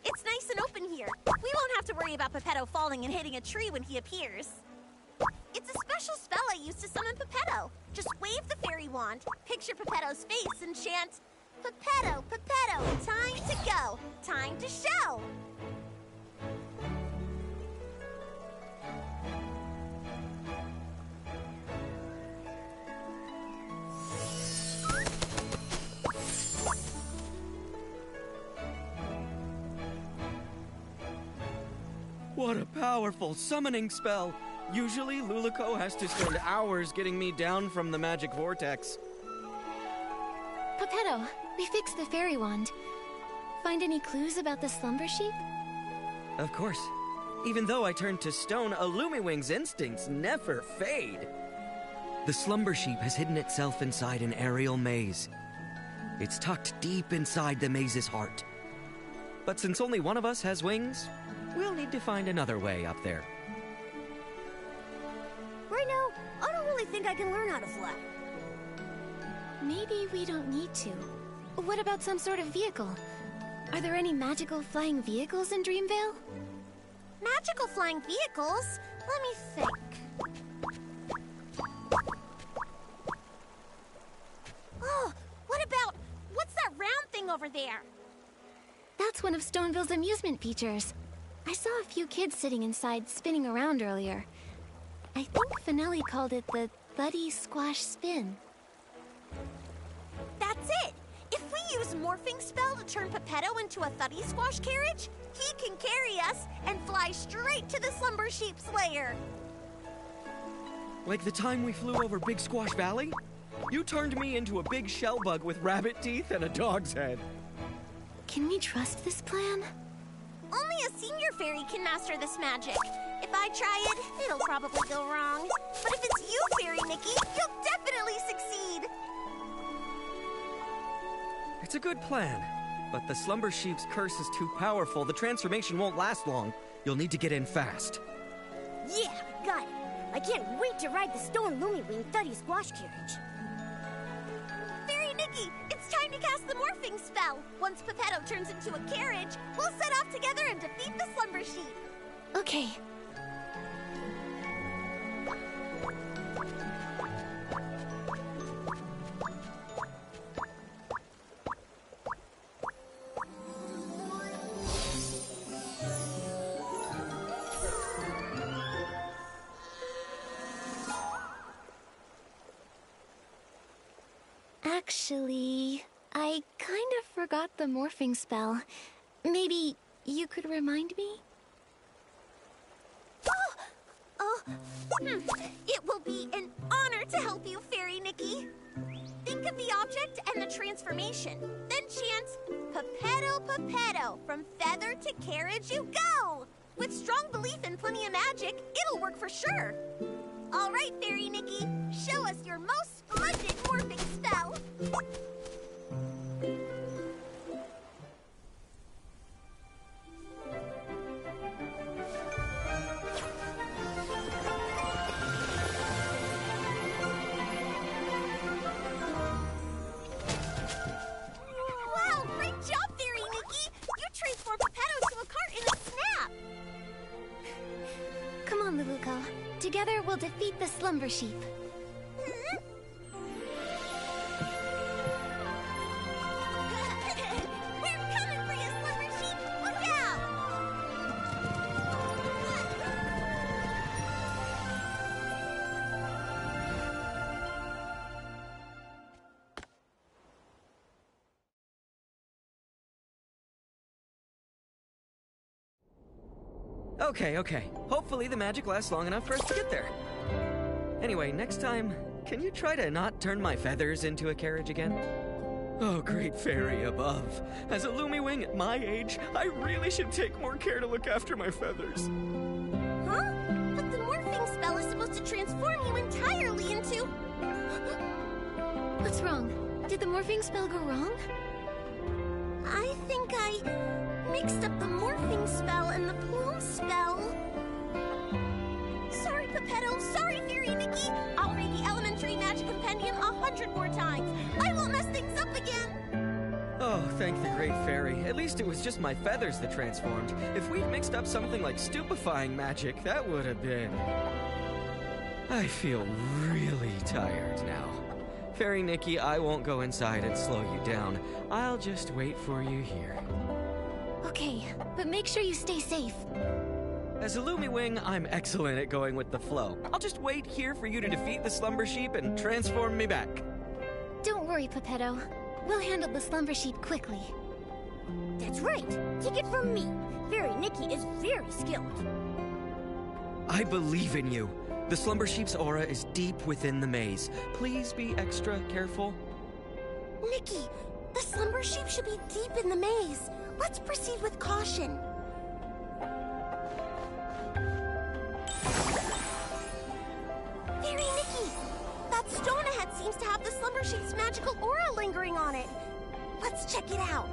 It's nice and open here. We won't have to worry about Pepetto falling and hitting a tree when he appears. It's a special spell I use to summon Pepetto. Just wave the fairy wand, picture Pepetto's face, and chant, Pepetto, Pepetto, time to go, time to show. What a powerful summoning spell! Usually, Luluco has to spend hours getting me down from the magic vortex. Pepetto, we fixed the fairy wand. Find any clues about the slumber sheep? Of course. Even though I turned to stone, a Lumiwing's instincts never fade. The slumber sheep has hidden itself inside an aerial maze. It's tucked deep inside the maze's heart. But since only one of us has wings, we'll need to find another way up there. Right now, I don't really think I can learn how to fly. Maybe we don't need to. What about some sort of vehicle? Are there any magical flying vehicles in Dreamvale? Magical flying vehicles? Let me think. Oh, what's that round thing over there? That's one of Stoneville's amusement features. I saw a few kids sitting inside spinning around earlier. I think Finelli called it the Thuddy Squash Spin. That's it! If we use Morphing Spell to turn Pepetto into a Thuddy Squash carriage, he can carry us and fly straight to the Slumber Sheep's lair. Like the time we flew over Big Squash Valley? You turned me into a big shell bug with rabbit teeth and a dog's head. Can we trust this plan? Only a senior fairy can master this magic. If I try it, it'll probably go wrong. But if it's you, Fairy Nikki, you'll definitely succeed! It's a good plan, but the Slumber Sheep's curse is too powerful. The transformation won't last long. You'll need to get in fast. Yeah, got it. I can't wait to ride the Stone Lumiwing Thuddy Squash carriage. Fairy Nikki, it's time to cast the Morphing spell. Once Pepetto turns into a carriage, we'll set off together and defeat the slumber sheep. Okay. Actually, I kind of forgot the morphing spell. Maybe you could remind me? It will be an honor to help you, Fairy Nikki. Think of the object and the transformation. Then chant, Pepetto, Pepetto, from feather to carriage you go! With strong belief and plenty of magic, it'll work for sure. All right, Fairy Nikki, show us your most splendid morphing spell. Wow, great job, Fairy Nikki! You transformed Pepetto to a cart in a snap! Come on, Luluko. Together we'll defeat the slumber sheep. We're coming for you, slumber sheep! Look out! Okay. Hopefully the magic lasts long enough for us to get there. Anyway, next time, can you try to not turn my feathers into a carriage again? Oh, great fairy above. As a Lumiwing at my age, I really should take more care to look after my feathers. Huh? But the morphing spell is supposed to transform you entirely into... What's wrong? Did the morphing spell go wrong? I think I mixed up the morphing spell and the plume spell. Sorry, Pepetto. Sorry, Fairy Nikki. I'll read the Elementary Magic Compendium 100 more times. I won't mess things up again. Oh, thank the great fairy. At least it was just my feathers that transformed. If we'd mixed up something like stupefying magic, that would have been... I feel really tired now. Fairy Nikki, I won't go inside and slow you down. I'll just wait for you here. Okay, but make sure you stay safe. As a Lumiwing, I'm excellent at going with the flow. I'll just wait here for you to defeat the slumber sheep and transform me back. Don't worry, Pepetto. We'll handle the slumber sheep quickly. That's right. Take it from me. Fairy Nikki is very skilled. I believe in you. The slumber sheep's aura is deep within the maze. Please be extra careful. Nikki, the slumber sheep should be deep in the maze. Let's proceed with caution. Fairy Nikki, that stone ahead seems to have the slumber sheep's magical aura lingering on it. Let's check it out.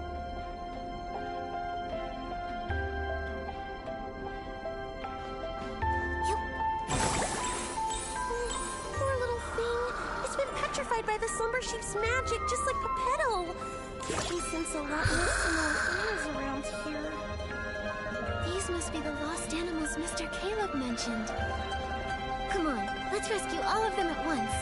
Poor little thing. It's been petrified by the slumber sheep's magic, just like Pepetto. He sense a lot less animals around here. These must be the lost animals Mr. Caleb mentioned. Come on, let's rescue all of them at once.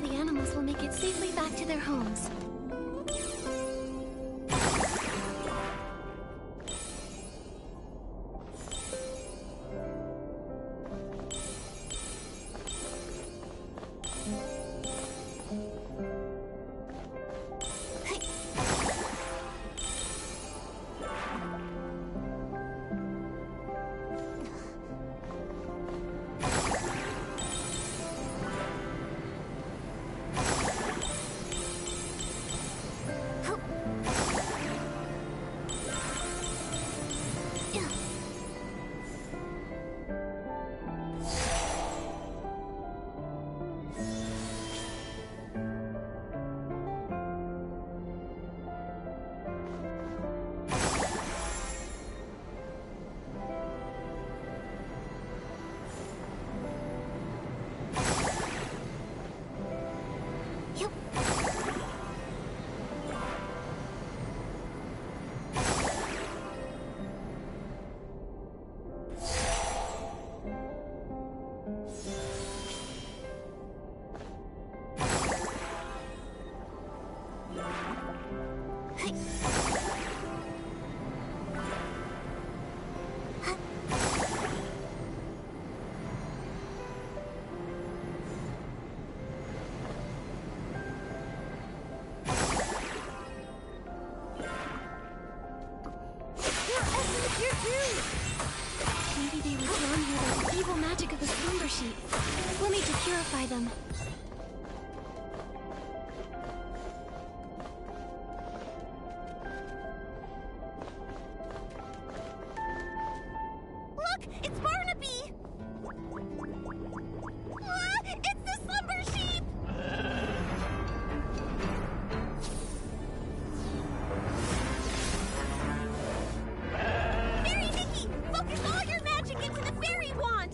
the animals will make it safely back to their homes. Maybe they were drawn here by the evil magic of the slumber sheep. We'll need to purify them. Look! It's Barnaby! Ah, it's the slumber sheep! Fairy Nikki! Focus all your magic into the fairy wand!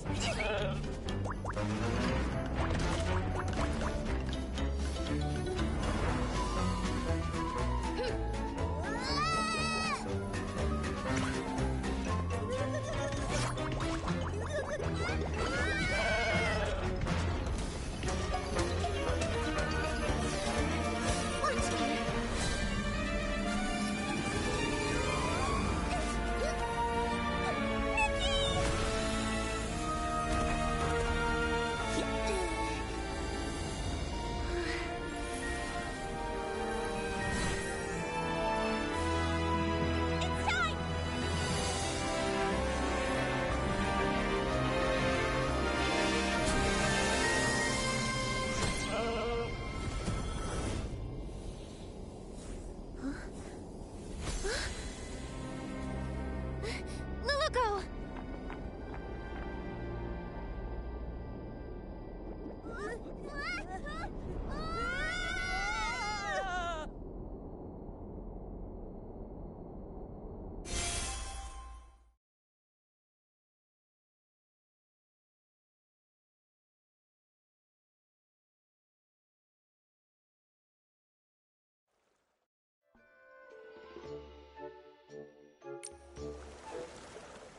Luluco!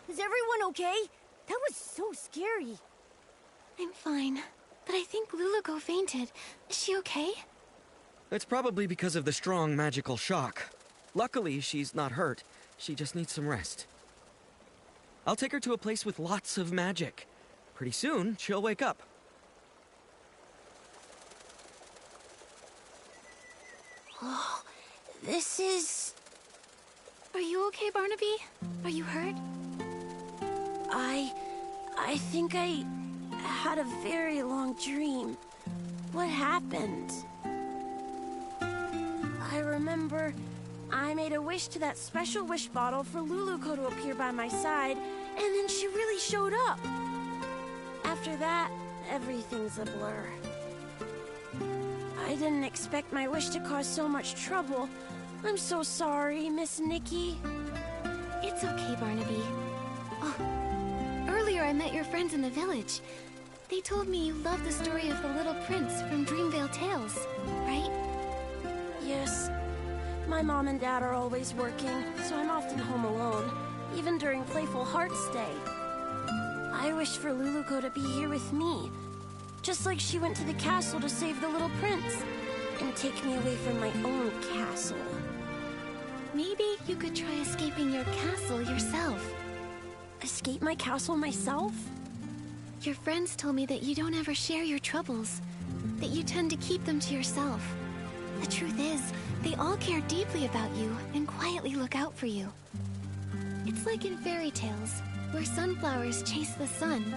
Is everyone okay? That was so scary. I'm fine, but I think Luluco fainted. Is she okay? It's probably because of the strong magical shock. Luckily, she's not hurt. She just needs some rest. I'll take her to a place with lots of magic. Pretty soon, she'll wake up. Oh, this is... Are you okay, Barnaby? Are you hurt? I think I had a very long dream. What happened? I remember I made a wish to that special wish bottle for Luluco to appear by my side, and then she really showed up. After that, everything's a blur. I didn't expect my wish to cause so much trouble. I'm so sorry, Miss Nikki. It's okay, Barnaby. Oh, earlier I met your friends in the village. They told me you love the story of the little prince from Dreamvale Tales, right? Yes. My mom and dad are always working, so I'm often home alone, even during Playful Hearts Day. I wish for Luluco to be here with me, Just like she went to the castle to save the little prince and take me away from my own castle. Maybe you could try escaping your castle yourself. Escape my castle myself? Your friends told me that you don't ever share your troubles, that you tend to keep them to yourself. The truth is, they all care deeply about you and quietly look out for you. It's like in fairy tales, where sunflowers chase the sun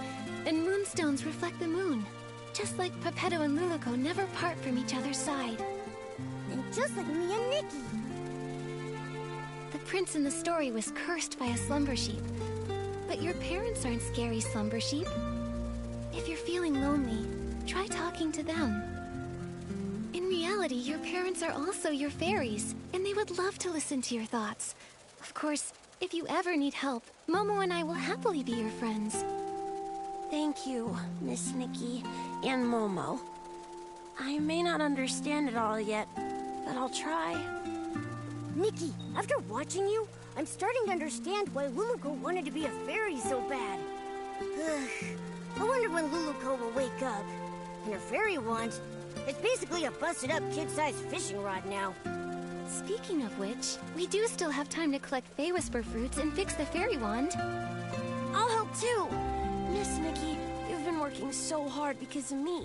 and moonstones reflect the moon. Just like Peppetto and Luluco never part from each other's side. And just like me and Nikki. The prince in the story was cursed by a slumber sheep. But your parents aren't scary slumber sheep. If you're feeling lonely, try talking to them. In reality, your parents are also your fairies, and they would love to listen to your thoughts. Of course, if you ever need help, Momo and I will happily be your friends. Thank you, Miss Nikki and Momo. I may not understand it all yet, but I'll try. Nikki, after watching you, I'm starting to understand why Luluco wanted to be a fairy so bad. I wonder when Luluco will wake up. And her fairy wand, it's basically a busted-up kid-sized fishing rod now. Speaking of which, we do still have time to collect Fey Whisper fruits and fix the fairy wand. I'll help too! Miss Nikki, you've been working so hard because of me.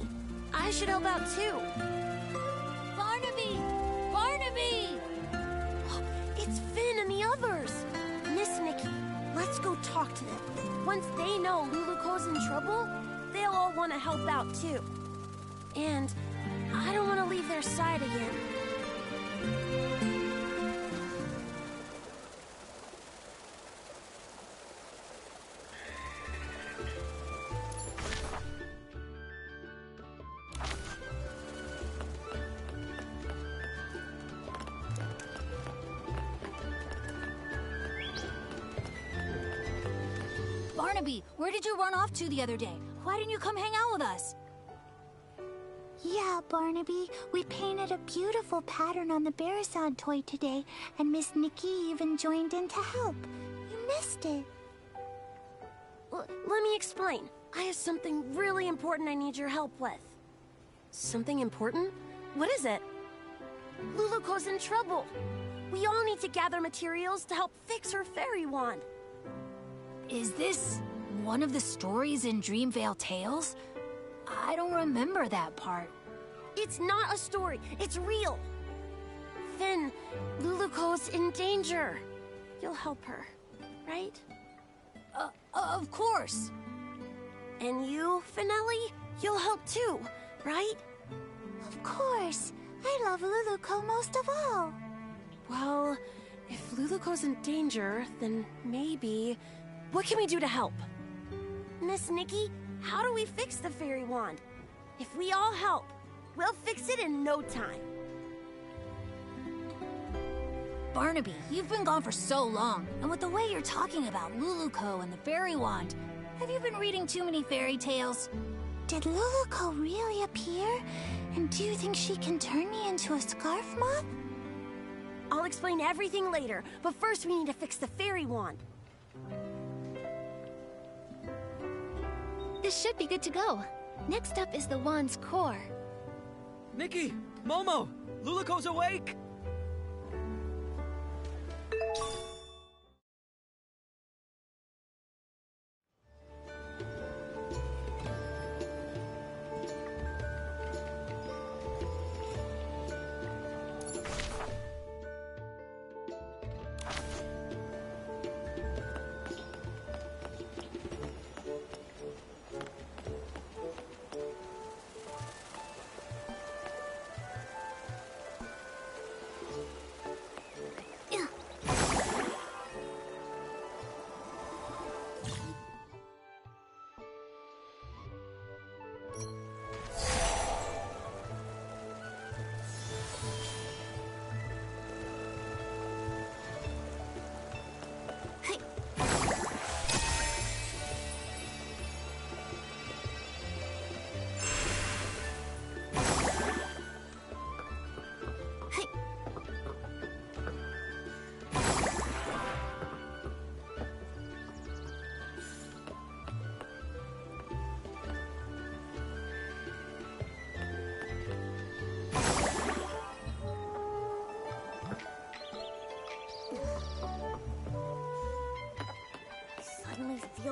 I should help out too. Barnaby! Barnaby! It's Finn and the others! Miss Nikki, let's go talk to them. Once they know Luluco's in trouble, they'll all want to help out too. And I don't want to leave their side again. Barnaby, where did you run off to the other day? Why didn't you come hang out with us? Yeah, Barnaby, we painted a beautiful pattern on the Bearson toy today, and Miss Nikki even joined in to help. You missed it. Let me explain. I have something really important I need your help with. Something important? What is it? Luluco's in trouble. We all need to gather materials to help fix her fairy wand. Is this one of the stories in Dreamvale Tales? I don't remember that part. It's not a story. It's real. Finn, Luluco's in danger. You'll help her, right? Of course. And you, Finelli, you'll help too, right? Of course. I love Luluco most of all. Well, if Luluco's in danger, then maybe... What can we do to help? Miss Nikki, how do we fix the fairy wand? If we all help, we'll fix it in no time. Barnaby, you've been gone for so long, and with the way you're talking about Luluco and the fairy wand, have you been reading too many fairy tales? Did Luluco really appear? And do you think she can turn me into a scarf moth? I'll explain everything later, but first we need to fix the fairy wand. This should be good to go. Next up is the wand's core. Nikki! Momo! Luluco's awake!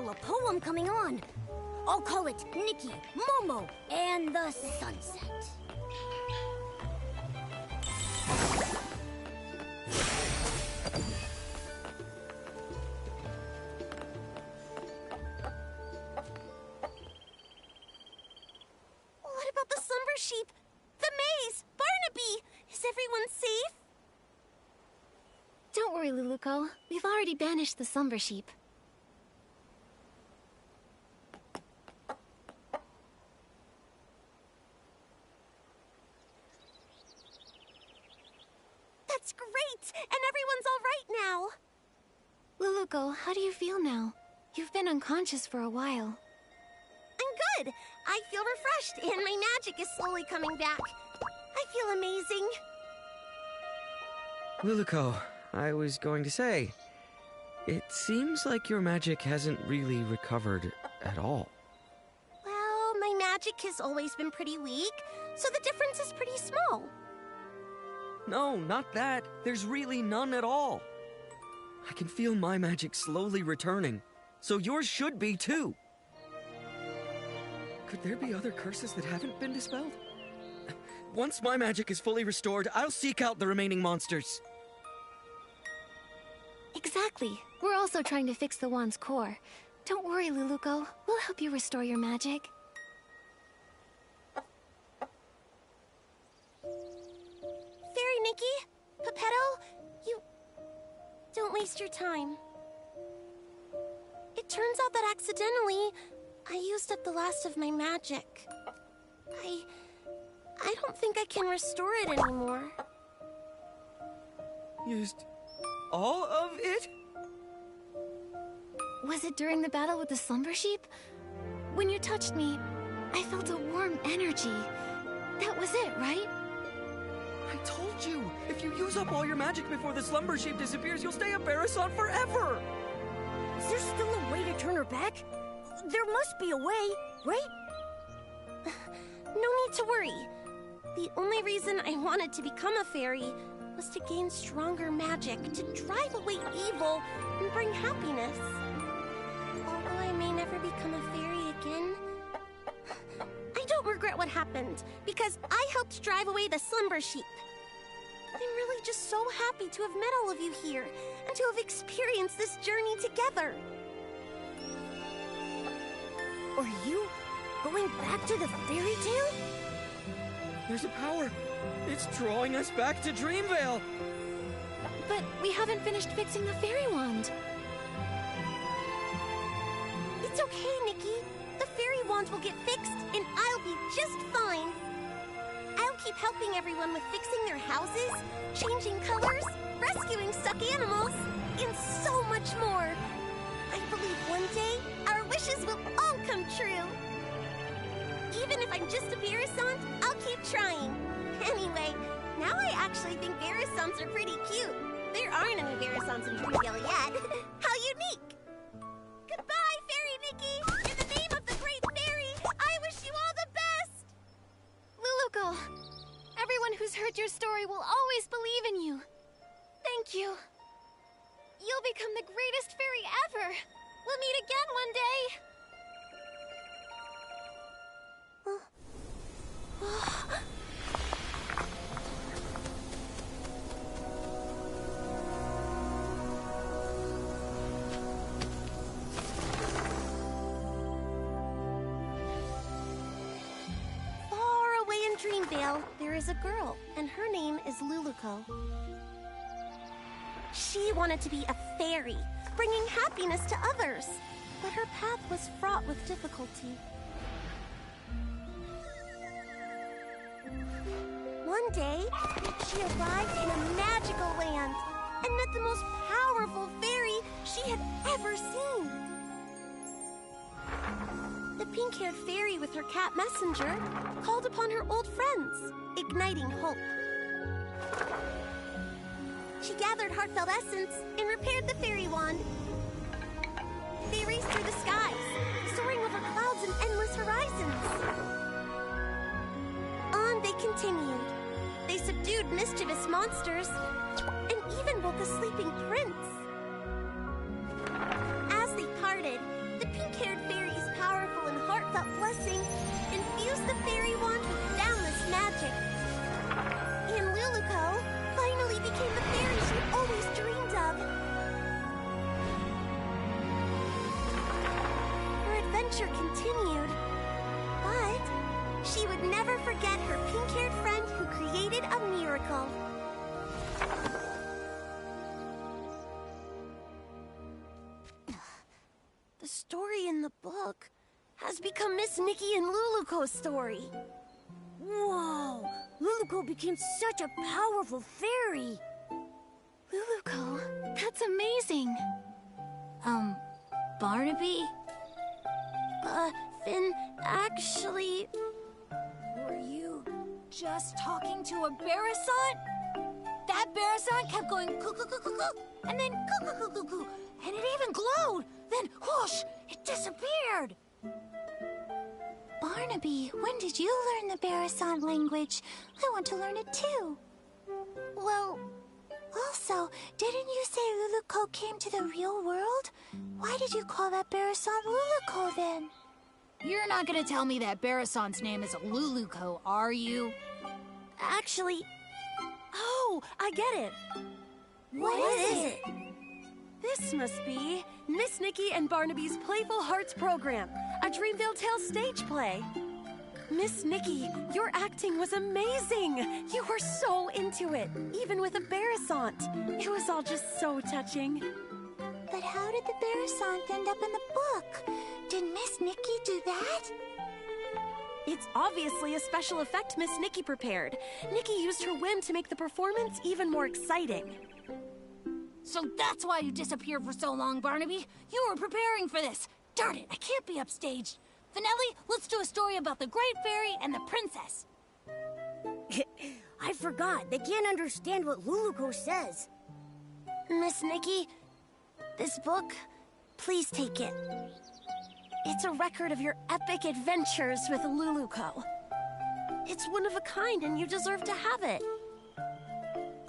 feel a poem coming on. I'll call it Nikki, Momo, and the Sunset. What about the slumber sheep? The maze? Barnaby? Is everyone safe? Don't worry, Luluko. We've already banished the slumber sheep. That's great! And everyone's all right now! Luluko, how do you feel now? You've been unconscious for a while. I'm good! I feel refreshed, and my magic is slowly coming back. I feel amazing. Luluko, I was going to say, it seems like your magic hasn't really recovered at all. Well, my magic has always been pretty weak, so the difference is pretty small. No, not that. There's really none at all. I can feel my magic slowly returning, so yours should be too. Could there be other curses that haven't been dispelled? Once my magic is fully restored, I'll seek out the remaining monsters. Exactly. We're also trying to fix the wand's core. Don't worry, Luluko. We'll help you restore your magic. Fairy Nikki, Pepetto, you... Don't waste your time. It turns out that accidentally, I used up the last of my magic. I don't think I can restore it anymore. Used all of it? Was it during the battle with the slumber sheep? When you touched me, I felt a warm energy. That was it, right? I told you! If you use up all your magic before the slumber sheep disappears, you'll stay a Barrison forever! Is there still a way to turn her back? There must be a way, right? No need to worry. The only reason I wanted to become a fairy was to gain stronger magic, to drive away evil and bring happiness. Although I may never become a fairy again, I don't regret what happened, because I helped drive away the slumber sheep. I'm really just so happy to have met all of you here, and to have experienced this journey together. Are you going back to the fairy tale? There's a power. It's drawing us back to Dreamvale. But we haven't finished fixing the fairy wand. It's okay, Nikki. The fairy wand will get fixed, and I'll be just fine. I'll keep helping everyone with fixing their houses, changing colors, rescuing stuck animals, and so much more. I believe one day our wishes will all come true. Even if I'm just a Barrison, I'll keep trying. Anyway, now I actually think Barrisons are pretty cute. There aren't any Barrisons in Dreamvale yet. How unique! Goodbye, Fairy Nikki! In the name of the Great Fairy, I wish you all the best! Luluko, everyone who's heard your story will always believe in you. Thank you. You'll become the greatest fairy ever. We'll meet again one day. Far away in Dreamvale, there is a girl, and her name is Luluko. She wanted to be a fairy, bringing happiness to others, but her path was fraught with difficulty. One day, she arrived in a magical land and met the most powerful fairy she had ever seen. The pink-haired fairy with her cat messenger called upon her old friends, igniting hope. She gathered heartfelt essence and repaired the fairy wand. They raced through the skies, soaring over clouds and endless horizons. On they continued. They subdued mischievous monsters and even woke a sleeping prince. As they parted, the heartfelt blessing, infused the fairy wand with boundless magic. And Luluco finally became the fairy she always dreamed of. Her adventure continued, but she would never forget her pink-haired friend who created a miracle. The story in the book has become Miss Nikki and Luluco's story. Whoa! Luluco became such a powerful fairy! Luluco, that's amazing. Barnaby? Finn, actually... Were you just talking to a Barasant? That Barasant kept going coo-coo-coo-coo-coo, and then coo-coo-coo-coo-coo, and it even glowed. Then, whoosh, it disappeared. Barnaby, when did you learn the Barasant language? I want to learn it too. Well, also, didn't you say Luluco came to the real world? Why did you call that Barasant Luluco then? You're not gonna tell me that Barasant's name is Luluco, are you? Actually... Oh, I get it. What is it? This must be Miss Nikki and Barnaby's Playful Hearts program, a Dreamville Tales stage play. Miss Nikki, your acting was amazing. You were so into it, even with a Barasant. It was all just so touching. But how did the Barasant end up in the book? Did Miss Nikki do that? It's obviously a special effect Miss Nikki prepared. Nikki used her whim to make the performance even more exciting. So that's why you disappeared for so long, Barnaby. You were preparing for this. Darn it, I can't be upstaged. Finelli, let's do a story about the Great Fairy and the Princess. I forgot. They can't understand what Luluco says. Miss Nikki, this book, please take it. It's a record of your epic adventures with Luluco. It's one of a kind and you deserve to have it.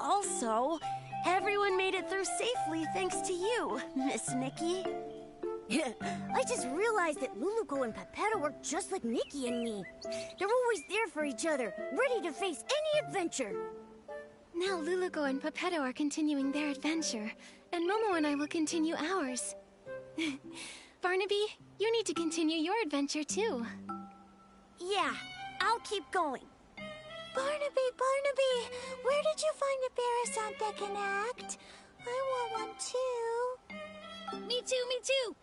Also, everyone made it through safely thanks to you, Miss Nikki. I just realized that Luluco and Pepetto are just like Nikki and me. They're always there for each other, ready to face any adventure. now Luluco and Pepetto are continuing their adventure, and Momo and I will continue ours. Barnaby, you need to continue your adventure too. Yeah, I'll keep going. Barnaby, Barnaby, where did you find a Barasant that can act? I want one too. Me too, me too.